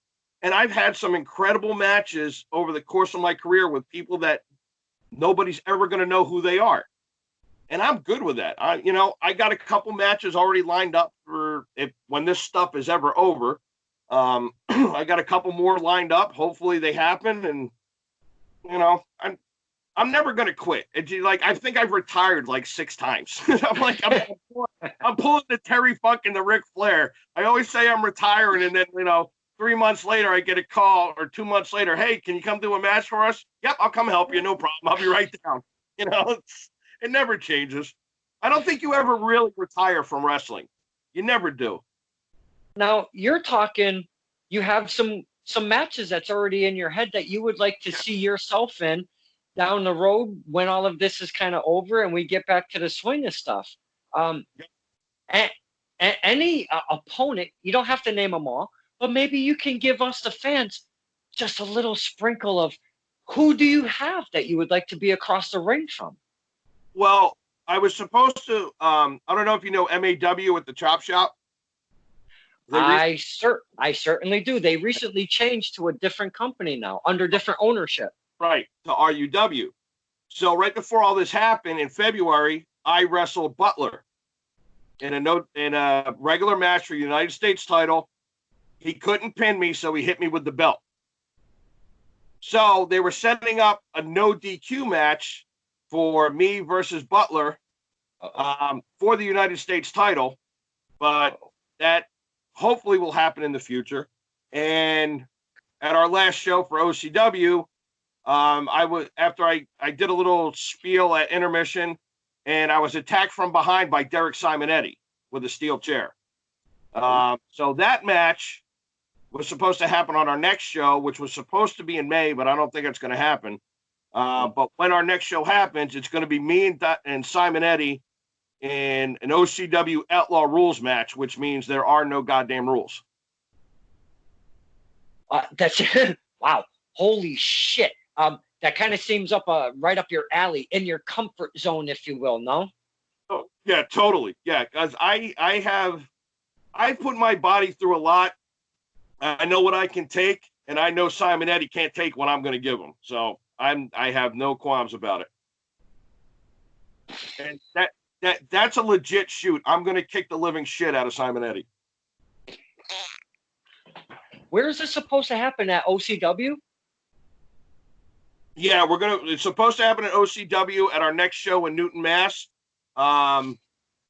and I've had some incredible matches over the course of my career with people that nobody's ever going to know who they are. And I'm good with that. I got a couple matches already lined up for when this stuff is ever over. I got a couple more lined up. Hopefully they happen. And, I'm never going to quit. I think I've retired like 6 times. I'm pulling the Terry Funk and the Ric Flair. I always say I'm retiring, and then, 3 months later I get a call, or 2 months later, "Hey, can you come do a match for us?" "Yep, I'll come help you. No problem. I'll be right down." It never changes. I don't think you ever really retire from wrestling. You never do. Now you're talking, you have some some matches that's already in your head that you would like to see yourself in down the road when all of this is kind of over and we get back to the swing of stuff. And any opponent, you don't have to name them all, but maybe you can give us the fans just a little sprinkle of who do you have that you would like to be across the ring from? Well, I was supposed to. I don't know if you know MAW at the Chop Shop. I certainly do. They recently changed to a different company now, under different ownership. Right, to RUW. So right before all this happened in February, I wrestled Butler in a regular match for the United States title. He couldn't pin me, so he hit me with the belt. So they were setting up a no DQ match for me versus Butler for the United States title, but that hopefully will happen in the future. And at our last show for OCW, after I did a little spiel at intermission, and I was attacked from behind by Derek Simonetti with a steel chair. So that match was supposed to happen on our next show, which was supposed to be in May, but I don't think it's going to happen. But when our next show happens, it's going to be me and Simonetti in an OCW Outlaw Rules match, which means there are no goddamn rules. That's wow. Holy shit. That kind of seems right up your alley, in your comfort zone, if you will, no? Oh, yeah, totally. Yeah, because I put my body through a lot. I know what I can take, and I know Simonetti can't take what I'm going to give him. So I have no qualms about it. And that's a legit shoot. I'm going to kick the living shit out of Simonetti. Where is this supposed to happen, at OCW? Yeah, it's supposed to happen at OCW at our next show in Newton, Mass.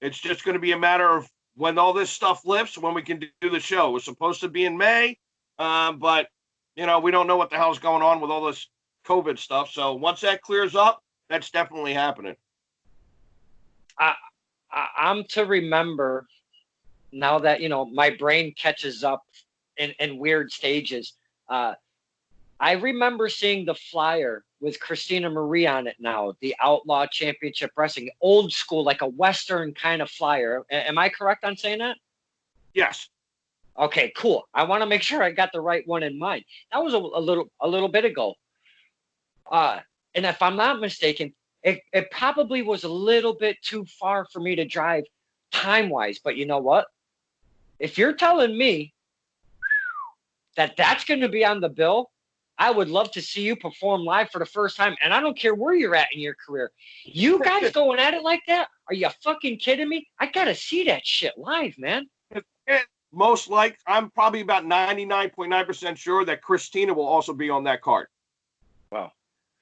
It's just going to be a matter of when all this stuff lifts, when we can do the show. It was supposed to be in May, but we don't know what the hell's going on with all this COVID stuff. So once that clears up, that's definitely happening. I'm to remember now that my brain catches up in weird stages. I remember seeing the flyer with Christina Marie on it now, the Outlaw Championship Wrestling, old school, like a Western kind of flyer. Am I correct on saying that? Yes. Okay, cool. I want to make sure I got the right one in mind. That was a little bit ago. And if I'm not mistaken, it probably was a little bit too far for me to drive time-wise. But you know what? If you're telling me that that's going to be on the bill, I would love to see you perform live for the first time. And I don't care where you're at in your career. You guys going at it like that? Are you fucking kidding me? I got to see that shit live, man. Most I'm probably about 99.9% sure that Christina will also be on that card. Wow.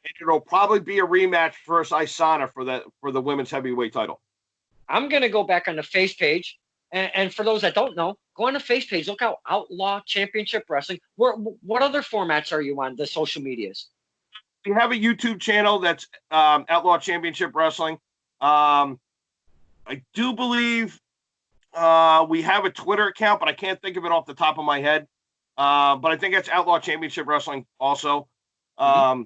And it'll probably be a rematch versus Isana for the women's heavyweight title. I'm going to go back on the face page. And for those that don't know, go on the face page. Look out, Outlaw Championship Wrestling. What other formats are you on, the social medias? We have a YouTube channel that's Outlaw Championship Wrestling. I do believe we have a Twitter account, but I can't think of it off the top of my head. But I think that's Outlaw Championship Wrestling also. Our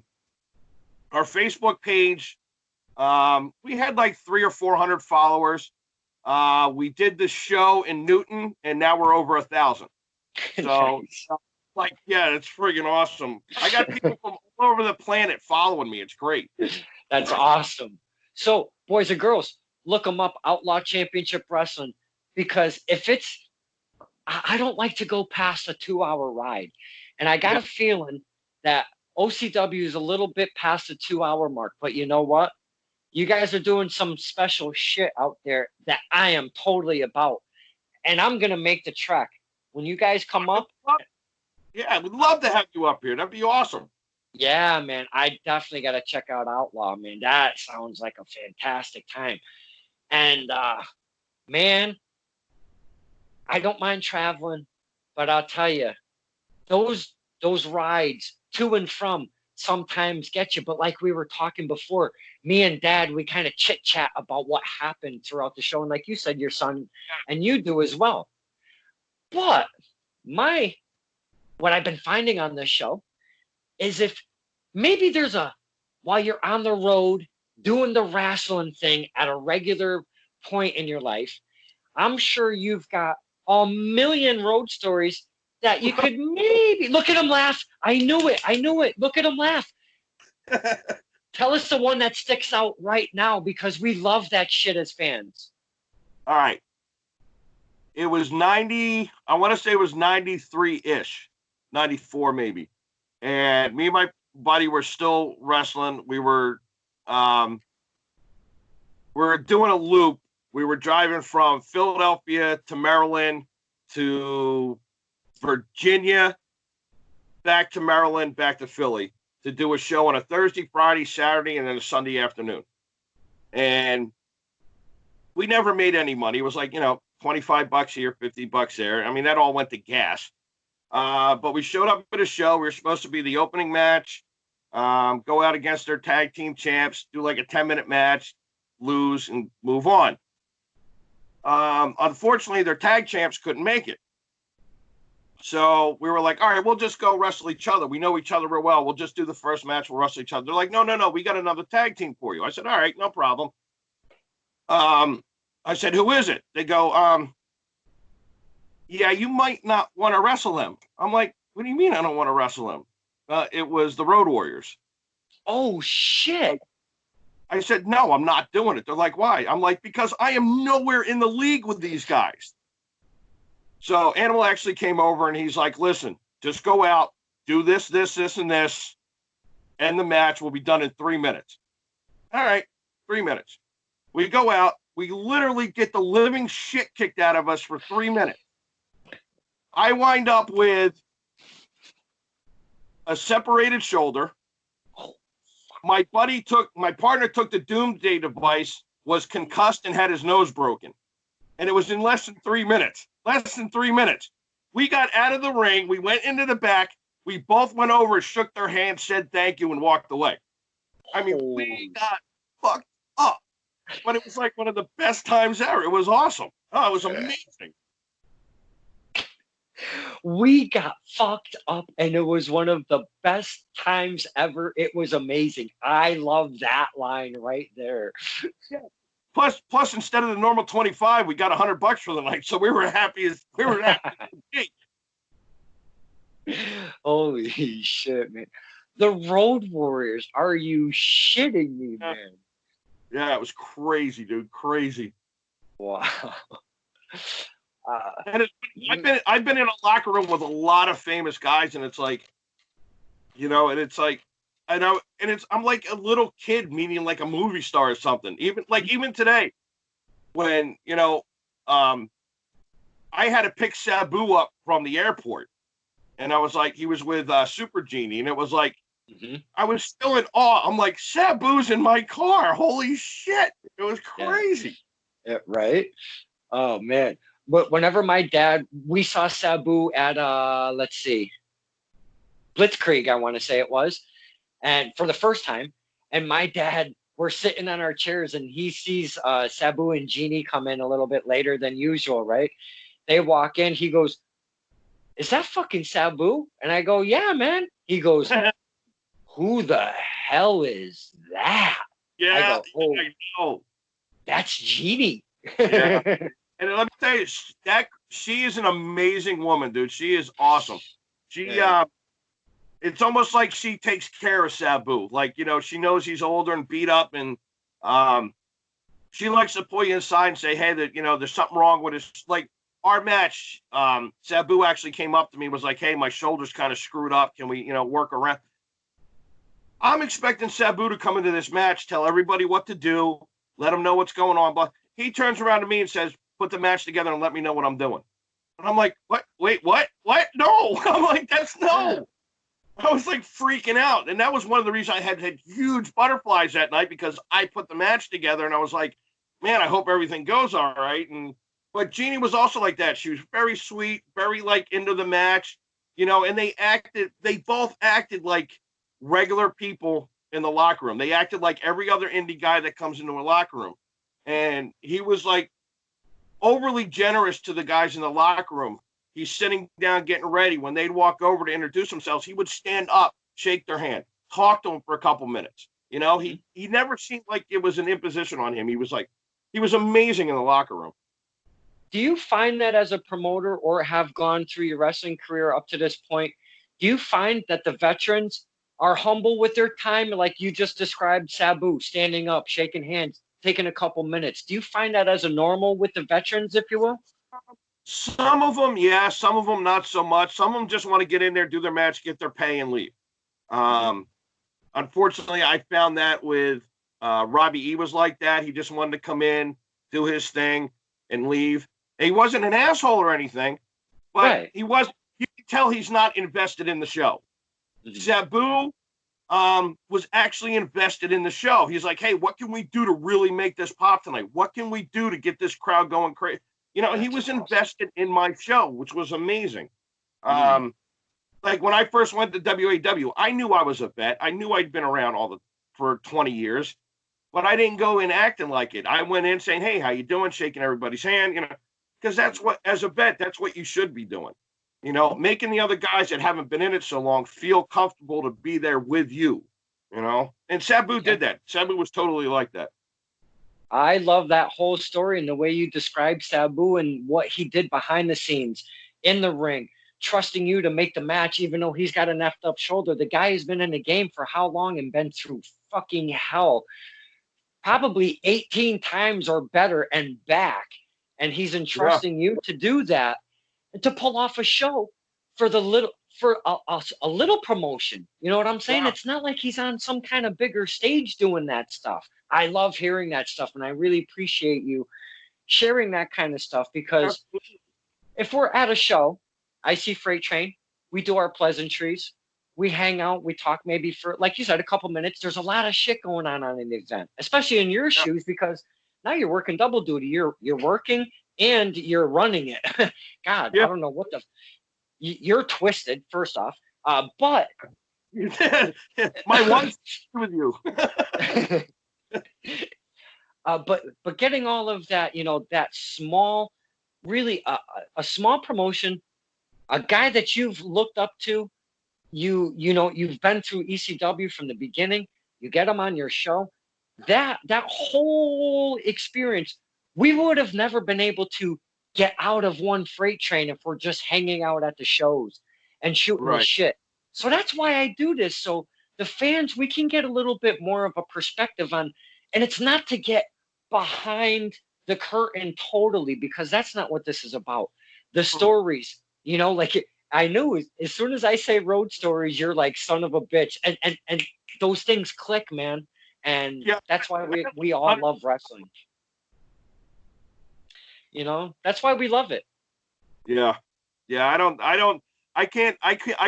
Facebook page, we had like 300 or 400 followers. We did the show in Newton, and now we're over 1,000. So, nice. It's friggin' awesome. I got people from all over the planet following me. It's great. That's awesome. So, boys and girls, look them up, Outlaw Championship Wrestling, because I don't like to go past a 2-hour ride. And I got a feeling that OCW is a little bit past the 2-hour mark. But you know what? You guys are doing some special shit out there that I am totally about. And I'm going to make the trek. When you guys come up. Yeah, we'd love to have you up here. That'd be awesome. Yeah, man. I definitely got to check out Outlaw, man. That sounds like a fantastic time. And, man, I don't mind traveling. But I'll tell you, those rides to and from sometimes get you. But like we were talking before, me and Dad, we kind of chit chat about what happened throughout the show. And like you said, your son and you do as well. But my what I've been finding on this show is if maybe there's while you're on the road doing the wrestling thing at a regular point in your life, I'm sure you've got a million road stories that you could maybe look at them laugh. I knew it. Look at them laugh. Tell us the one that sticks out right now because we love that shit as fans. All right. It was 90, I want to say it was 93-ish, 94 maybe. And me and my buddy were still wrestling. We were doing a loop. We were driving from Philadelphia to Maryland to Virginia, back to Maryland, back to Philly to do a show on a Thursday, Friday, Saturday, and then a Sunday afternoon. And we never made any money. It was like, $25 here, $50 there. I mean, that all went to gas. But we showed up at a show. We were supposed to be the opening match, go out against their tag team champs, do like a 10-minute match, lose, and move on. Unfortunately, their tag champs couldn't make it. So we were like, all right, we'll just go wrestle each other. We know each other real well. We'll just do the first match. We'll wrestle each other. They're like, no. We got another tag team for you. I said, all right, no problem. I said, who is it? They go, yeah, you might not want to wrestle him. I'm like, what do you mean I don't want to wrestle him? It was the Road Warriors. Oh, shit. I said, no, I'm not doing it. They're like, why? I'm like, because I am nowhere in the league with these guys. So Animal actually came over and he's like, listen, just go out, do this, and this, and the match will be done in 3 minutes. All right, 3 minutes. We go out. We literally get the living shit kicked out of us for 3 minutes. I wind up with a separated shoulder. My partner took the Doomsday device, was concussed, and had his nose broken. And it was in less than 3 minutes. Less than 3 minutes. We got out of the ring. We went into the back. We both went over, shook their hands, said thank you, and walked away. I mean, we got fucked up. But it was like one of the best times ever. It was awesome. Oh, it was amazing. We got fucked up, and it was one of the best times ever. It was amazing. I love that line right there. Yeah. Plus, instead of the normal 25, we got $100 for the night, so we were happy as Holy shit, man! The Road Warriors. Are you shitting me, man? Yeah, it was crazy, dude. Crazy. Wow. And I've been in a locker room with a lot of famous guys, and it's like, and it's like, I'm like a little kid meeting like a movie star or something. Even today, when I had to pick Sabu up from the airport, and I was like, he was with Super Genie, and it was like, I was still in awe. I'm like, Sabu's in my car. Holy shit! It was crazy. Yeah, right. Oh man. But whenever we saw Sabu at let's see, Blitzkrieg, I want to say it was. And for the first time, and my dad, we're sitting on our chairs, and he sees Sabu and Genie come in a little bit later than usual, right? They walk in. He goes, "Is that fucking Sabu?" And I go, "Yeah, man." He goes, "Who the hell is that?" Yeah, I go, "Oh, I know. That's Genie." Yeah. And let me tell you, she is an amazing woman, dude. She is awesome. It's almost like she takes care of Sabu. Like, she knows he's older and beat up, and she likes to pull you inside and say, hey, that there's something wrong with his, like, our match. Sabu actually came up to me and was like, hey, my shoulder's kind of screwed up. Can we, work around? I'm expecting Sabu to come into this match, tell everybody what to do, let them know what's going on. But he turns around to me and says, put the match together and let me know what I'm doing. And I'm like, what? Wait, what? What? No. I'm like, that's no. I was like freaking out. And that was one of the reasons I had huge butterflies that night, because I put the match together and I was like, man, I hope everything goes all right. But Jeannie was also like that. She was very sweet, very like into the match, and they both acted like regular people in the locker room. They acted like every other indie guy that comes into a locker room. And he was like overly generous to the guys in the locker room. he's sitting down getting ready. When they'd walk over to introduce themselves, he would stand up, shake their hand, talk to them for a couple minutes. You know, he never seemed like it was an imposition on him. He was amazing in the locker room. Do you find that as a promoter, or have gone through your wrestling career up to this point, do you find that the veterans are humble with their time, like you just described Sabu, standing up, shaking hands, taking a couple minutes? Do you find that as a normal with the veterans, if you will? Some of them, yeah. Some of them, not so much. Some of them just want to get in there, do their match, get their pay, and leave. Unfortunately, I found that with Robbie E was like that. He just wanted to come in, do his thing, and leave. And he wasn't an asshole or anything, but Right. he was. You can tell he's not invested in the show. Sabu was actually invested in the show. He's like, hey, what can we do to really make this pop tonight? What can we do to get this crowd going crazy? You know, he was invested in my show, which was amazing. Like when I first went to WAW, I knew I was a vet. I knew I'd been around for 20 years, but I didn't go in acting like it. I went in saying, hey, how you doing? Shaking everybody's hand, you know, because that's what, as a vet, that's what you should be doing. You know, making the other guys that haven't been in it so long feel comfortable to be there with you, you know? And Sabu did that. Sabu was totally like that. I love that whole story and the way you described Sabu and what he did behind the scenes, in the ring, trusting you to make the match, even though he's got an effed up shoulder. The guy has been in the game for how long and been through fucking hell, probably 18 times or better and back. And he's entrusting you to do that and to pull off a show for a little promotion. You know what I'm saying? Yeah. It's not like he's on some kind of bigger stage doing that stuff. I love hearing that stuff, and I really appreciate you sharing that kind of stuff, because if we're at a show, I see Freight Train, we do our pleasantries, we hang out, we talk maybe for, like you said, a couple minutes. There's a lot of shit going on in the event, especially in your shoes, because now you're working double duty. You're working and you're running it. God, I don't know what you're twisted, first off, but my wife's with you. But getting all of that, you know, that small, really a small promotion, a guy that you've looked up to, you know, you've been through ECW from the beginning, you get him on your show, that whole experience, we would have never been able to get out of one Freight Train if we're just hanging out at the shows and shooting the shit. So that's why I do this. So the fans, we can get a little bit more of a perspective on, and it's not to get behind the curtain totally, because that's not what this is about. The stories, you know, like I knew as soon as I say road stories, you're like, son of a bitch. And those things click, man. And that's why we all love wrestling. You know, that's why we love it. Yeah. I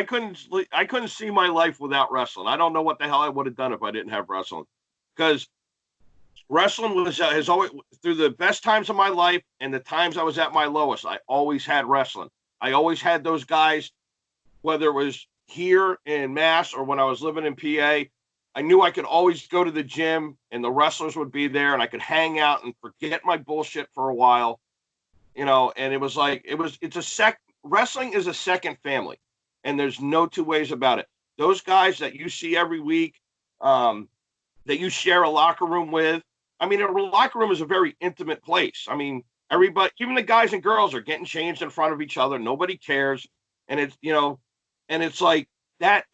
couldn't see my life without wrestling. I don't know what the hell I would have done if I didn't have wrestling, because wrestling has always, through the best times of my life and the times I was at my lowest, I always had wrestling. I always had those guys, whether it was here in Mass or when I was living in PA. I knew I could always go to the gym and the wrestlers would be there and I could hang out and forget my bullshit for a while, you know. And it was like, wrestling is a second family, and there's no two ways about it. Those guys that you see every week, that you share a locker room with. I mean, a locker room is a very intimate place. I mean, everybody, even the guys and girls, are getting changed in front of each other. Nobody cares. And it's, you know, and it's like, that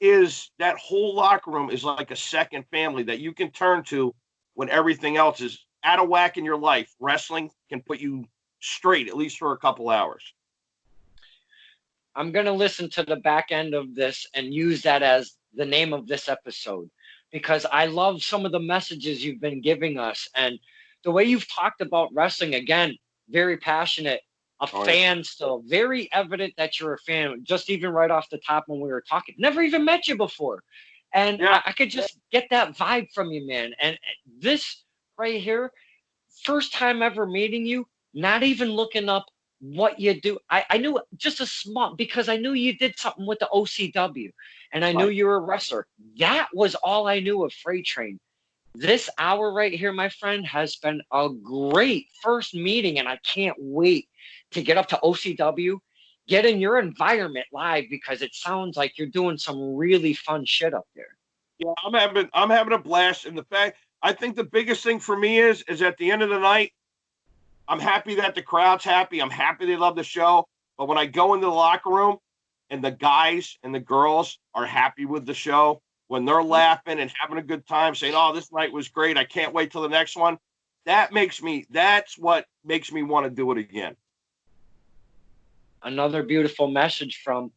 whole locker room is like a second family that you can turn to when everything else is out of whack in your life. Wrestling can put you straight, at least for a couple hours. I'm going to listen to the back end of this and use that as the name of this episode, because I love some of the messages you've been giving us, and the way you've talked about wrestling. Again, very passionate, fan still, very evident that you're a fan, just even right off the top when we were talking. Never even met you before. And I could just get that vibe from you, man. And this right here, first time ever meeting you, not even looking up what you do. I knew just a small, because I knew you did something with the OCW, and I knew you were a wrestler. That was all I knew of Freight Train. This hour right here, my friend, has been a great first meeting, and I can't wait to get up to OCW get in your environment live because it sounds like you're doing some really fun shit up there. Yeah, I'm having a blast. And the fact, I think the biggest thing for me is at the end of the night, I'm happy that the crowd's happy. I'm happy they love the show. But when I go into the locker room and the guys and the girls are happy with the show, when they're laughing and having a good time, saying, "Oh, this night was great. I can't wait till the next one." That's what makes me want to do it again. Another beautiful message from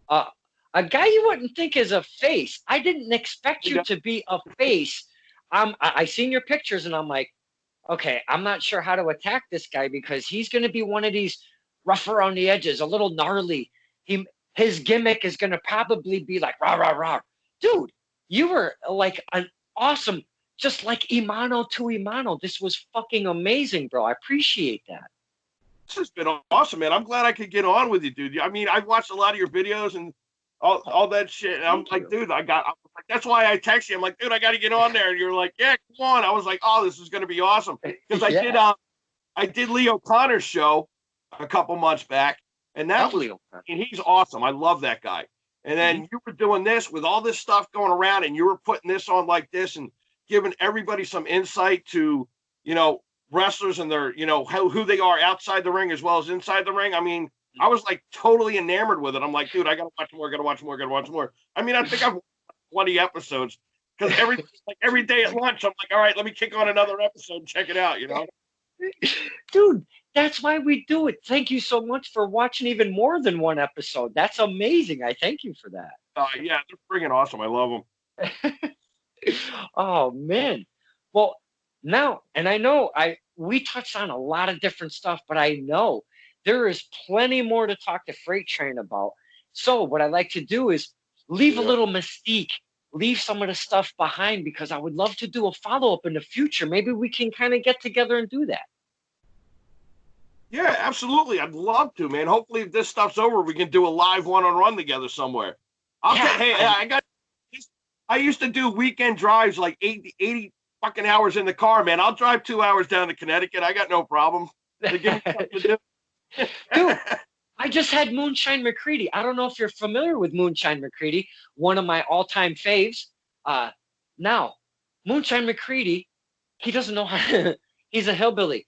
a guy you wouldn't think is a face. I didn't expect you to be a face. I seen your pictures and I'm like, okay, I'm not sure how to attack this guy because he's going to be one of these rough around the edges, a little gnarly. His gimmick is going to probably be like, rah, rah, rah. Dude, you were like an awesome, just like Imano to Imano. This was fucking amazing, bro. I appreciate that. This has been awesome, man. I'm glad I could get on with you, dude. I mean, I've watched a lot of your videos and all that shit. And I'm like, dude, that's why I text you. I'm like, dude, I got to get on there. And you're like, yeah, come on. I was like, oh, this is going to be awesome. Because I did Leo Connor's show a couple months back. And and he's awesome. I love that guy. And then you were doing this with all this stuff going around and you were putting this on like this and giving everybody some insight to, wrestlers and their, who they are outside the ring as well as inside the ring. I mean, I was like totally enamored with it. I'm like, dude, I got to watch more. I mean, I think I've watched 20 episodes because every day at lunch, I'm like, all right, let me kick on another episode and check it out, Dude, that's why we do it. Thank you so much for watching even more than one episode. That's amazing. I thank you for that. Yeah, they're freaking awesome. I love them. Oh, man. Well, now, and I know we touched on a lot of different stuff, but I know there is plenty more to talk to Freight Train about. So what I like to do is leave a little mystique, leave some of the stuff behind because I would love to do a follow-up in the future. Maybe we can kind of get together and do that. Yeah, absolutely. I'd love to, man. Hopefully if this stuff's over, we can do a live one-on-one together somewhere. I used to do weekend drives like 80 fucking hours in the car, man. I'll drive 2 hours down to Connecticut. I got no problem. Give me something to do. Dude, I just had Moonshine McCready. I don't know if you're familiar with Moonshine McCready, one of my all-time faves. Now, Moonshine McCready, he doesn't know how he's a hillbilly,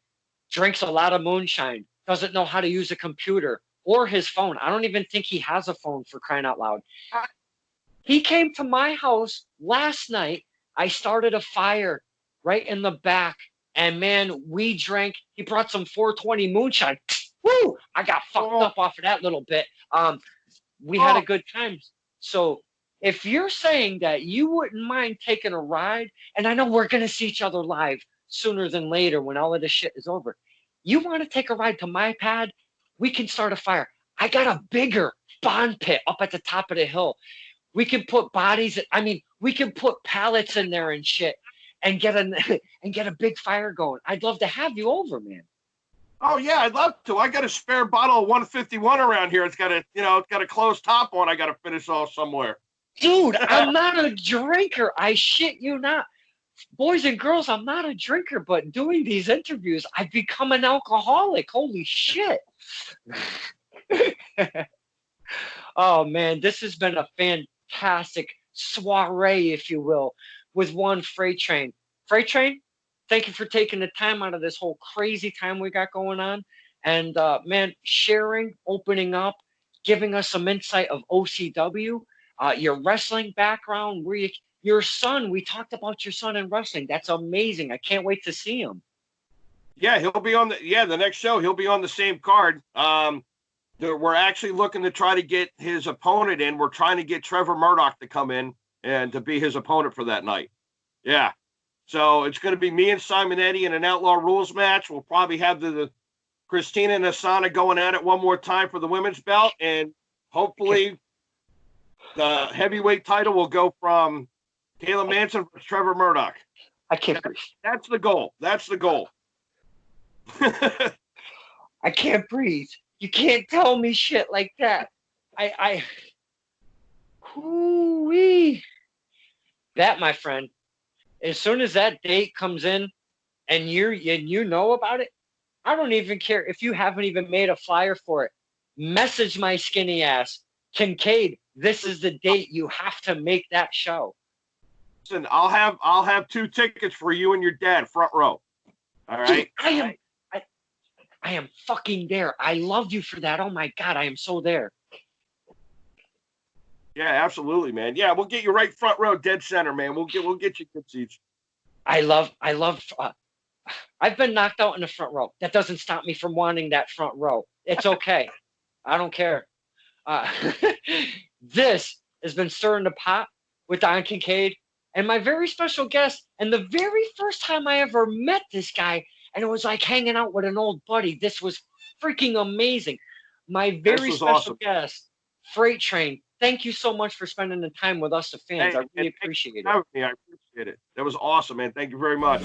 drinks a lot of moonshine, doesn't know how to use a computer or his phone. I don't even think he has a phone, for crying out loud. He came to my house last night. I started a fire right in the back, and man, we drank. He brought some 420 moonshine. Woo! I got fucked up off of that little bit. We had a good time. So if you're saying that you wouldn't mind taking a ride, and I know we're going to see each other live sooner than later when all of this shit is over, you want to take a ride to my pad, we can start a fire. I got a bigger bond pit up at the top of the hill. We can put we can put pallets in there and shit and get a big fire going. I'd love to have you over, man. Oh yeah, I'd love to. I got a spare bottle of 151 around here. It's got a closed top on. I got to finish off somewhere. Dude, I'm not a drinker. I shit you not. Boys and girls, I'm not a drinker, but doing these interviews, I've become an alcoholic. Holy shit. Oh man, this has been a fantastic soiree, if you will, with one Freight Train. Freight Train, thank you for taking the time out of this whole crazy time we got going on. And man, sharing, opening up, giving us some insight of OCW, your wrestling background, your son, we talked about your son in wrestling. That's amazing. I can't wait to see him. Yeah, he'll be on the next show. He'll be on the same card. We're actually looking to try to get his opponent in. We're trying to get Trevor Murdoch to come in and to be his opponent for that night. Yeah. So it's going to be me and Simon Eddy in an Outlaw Rules match. We'll probably have the Christina and Asana going at it one more time for the women's belt. And hopefully the heavyweight title will go from Caleb Manson versus Trevor Murdoch. I can't breathe. That's the goal. That's the goal. I can't breathe. You can't tell me shit like that. Hoo-wee. That, my friend, as soon as that date comes in and you know about it, I don't even care if you haven't even made a flyer for it. message my skinny ass, Kincaid, this is the date. You have to make that show. Listen, I'll have 2 tickets for you and your dad, front row. All right. Dude, I am fucking there. I love you for that. Oh my God, I am so there. Yeah, absolutely, man. Yeah, we'll get you right front row, dead center, man. We'll get you good seats. I love. I've been knocked out in the front row. That doesn't stop me from wanting that front row. It's okay. I don't care. This has been Stirring the Pot with Don Kincaid and my very special guest. And the very first time I ever met this guy, and it was like hanging out with an old buddy. This was freaking amazing. My very special guest, Freight Train. Thank you so much for spending the time with us, the fans. Hey, I really appreciate it. I appreciate it. That was awesome, man. Thank you very much.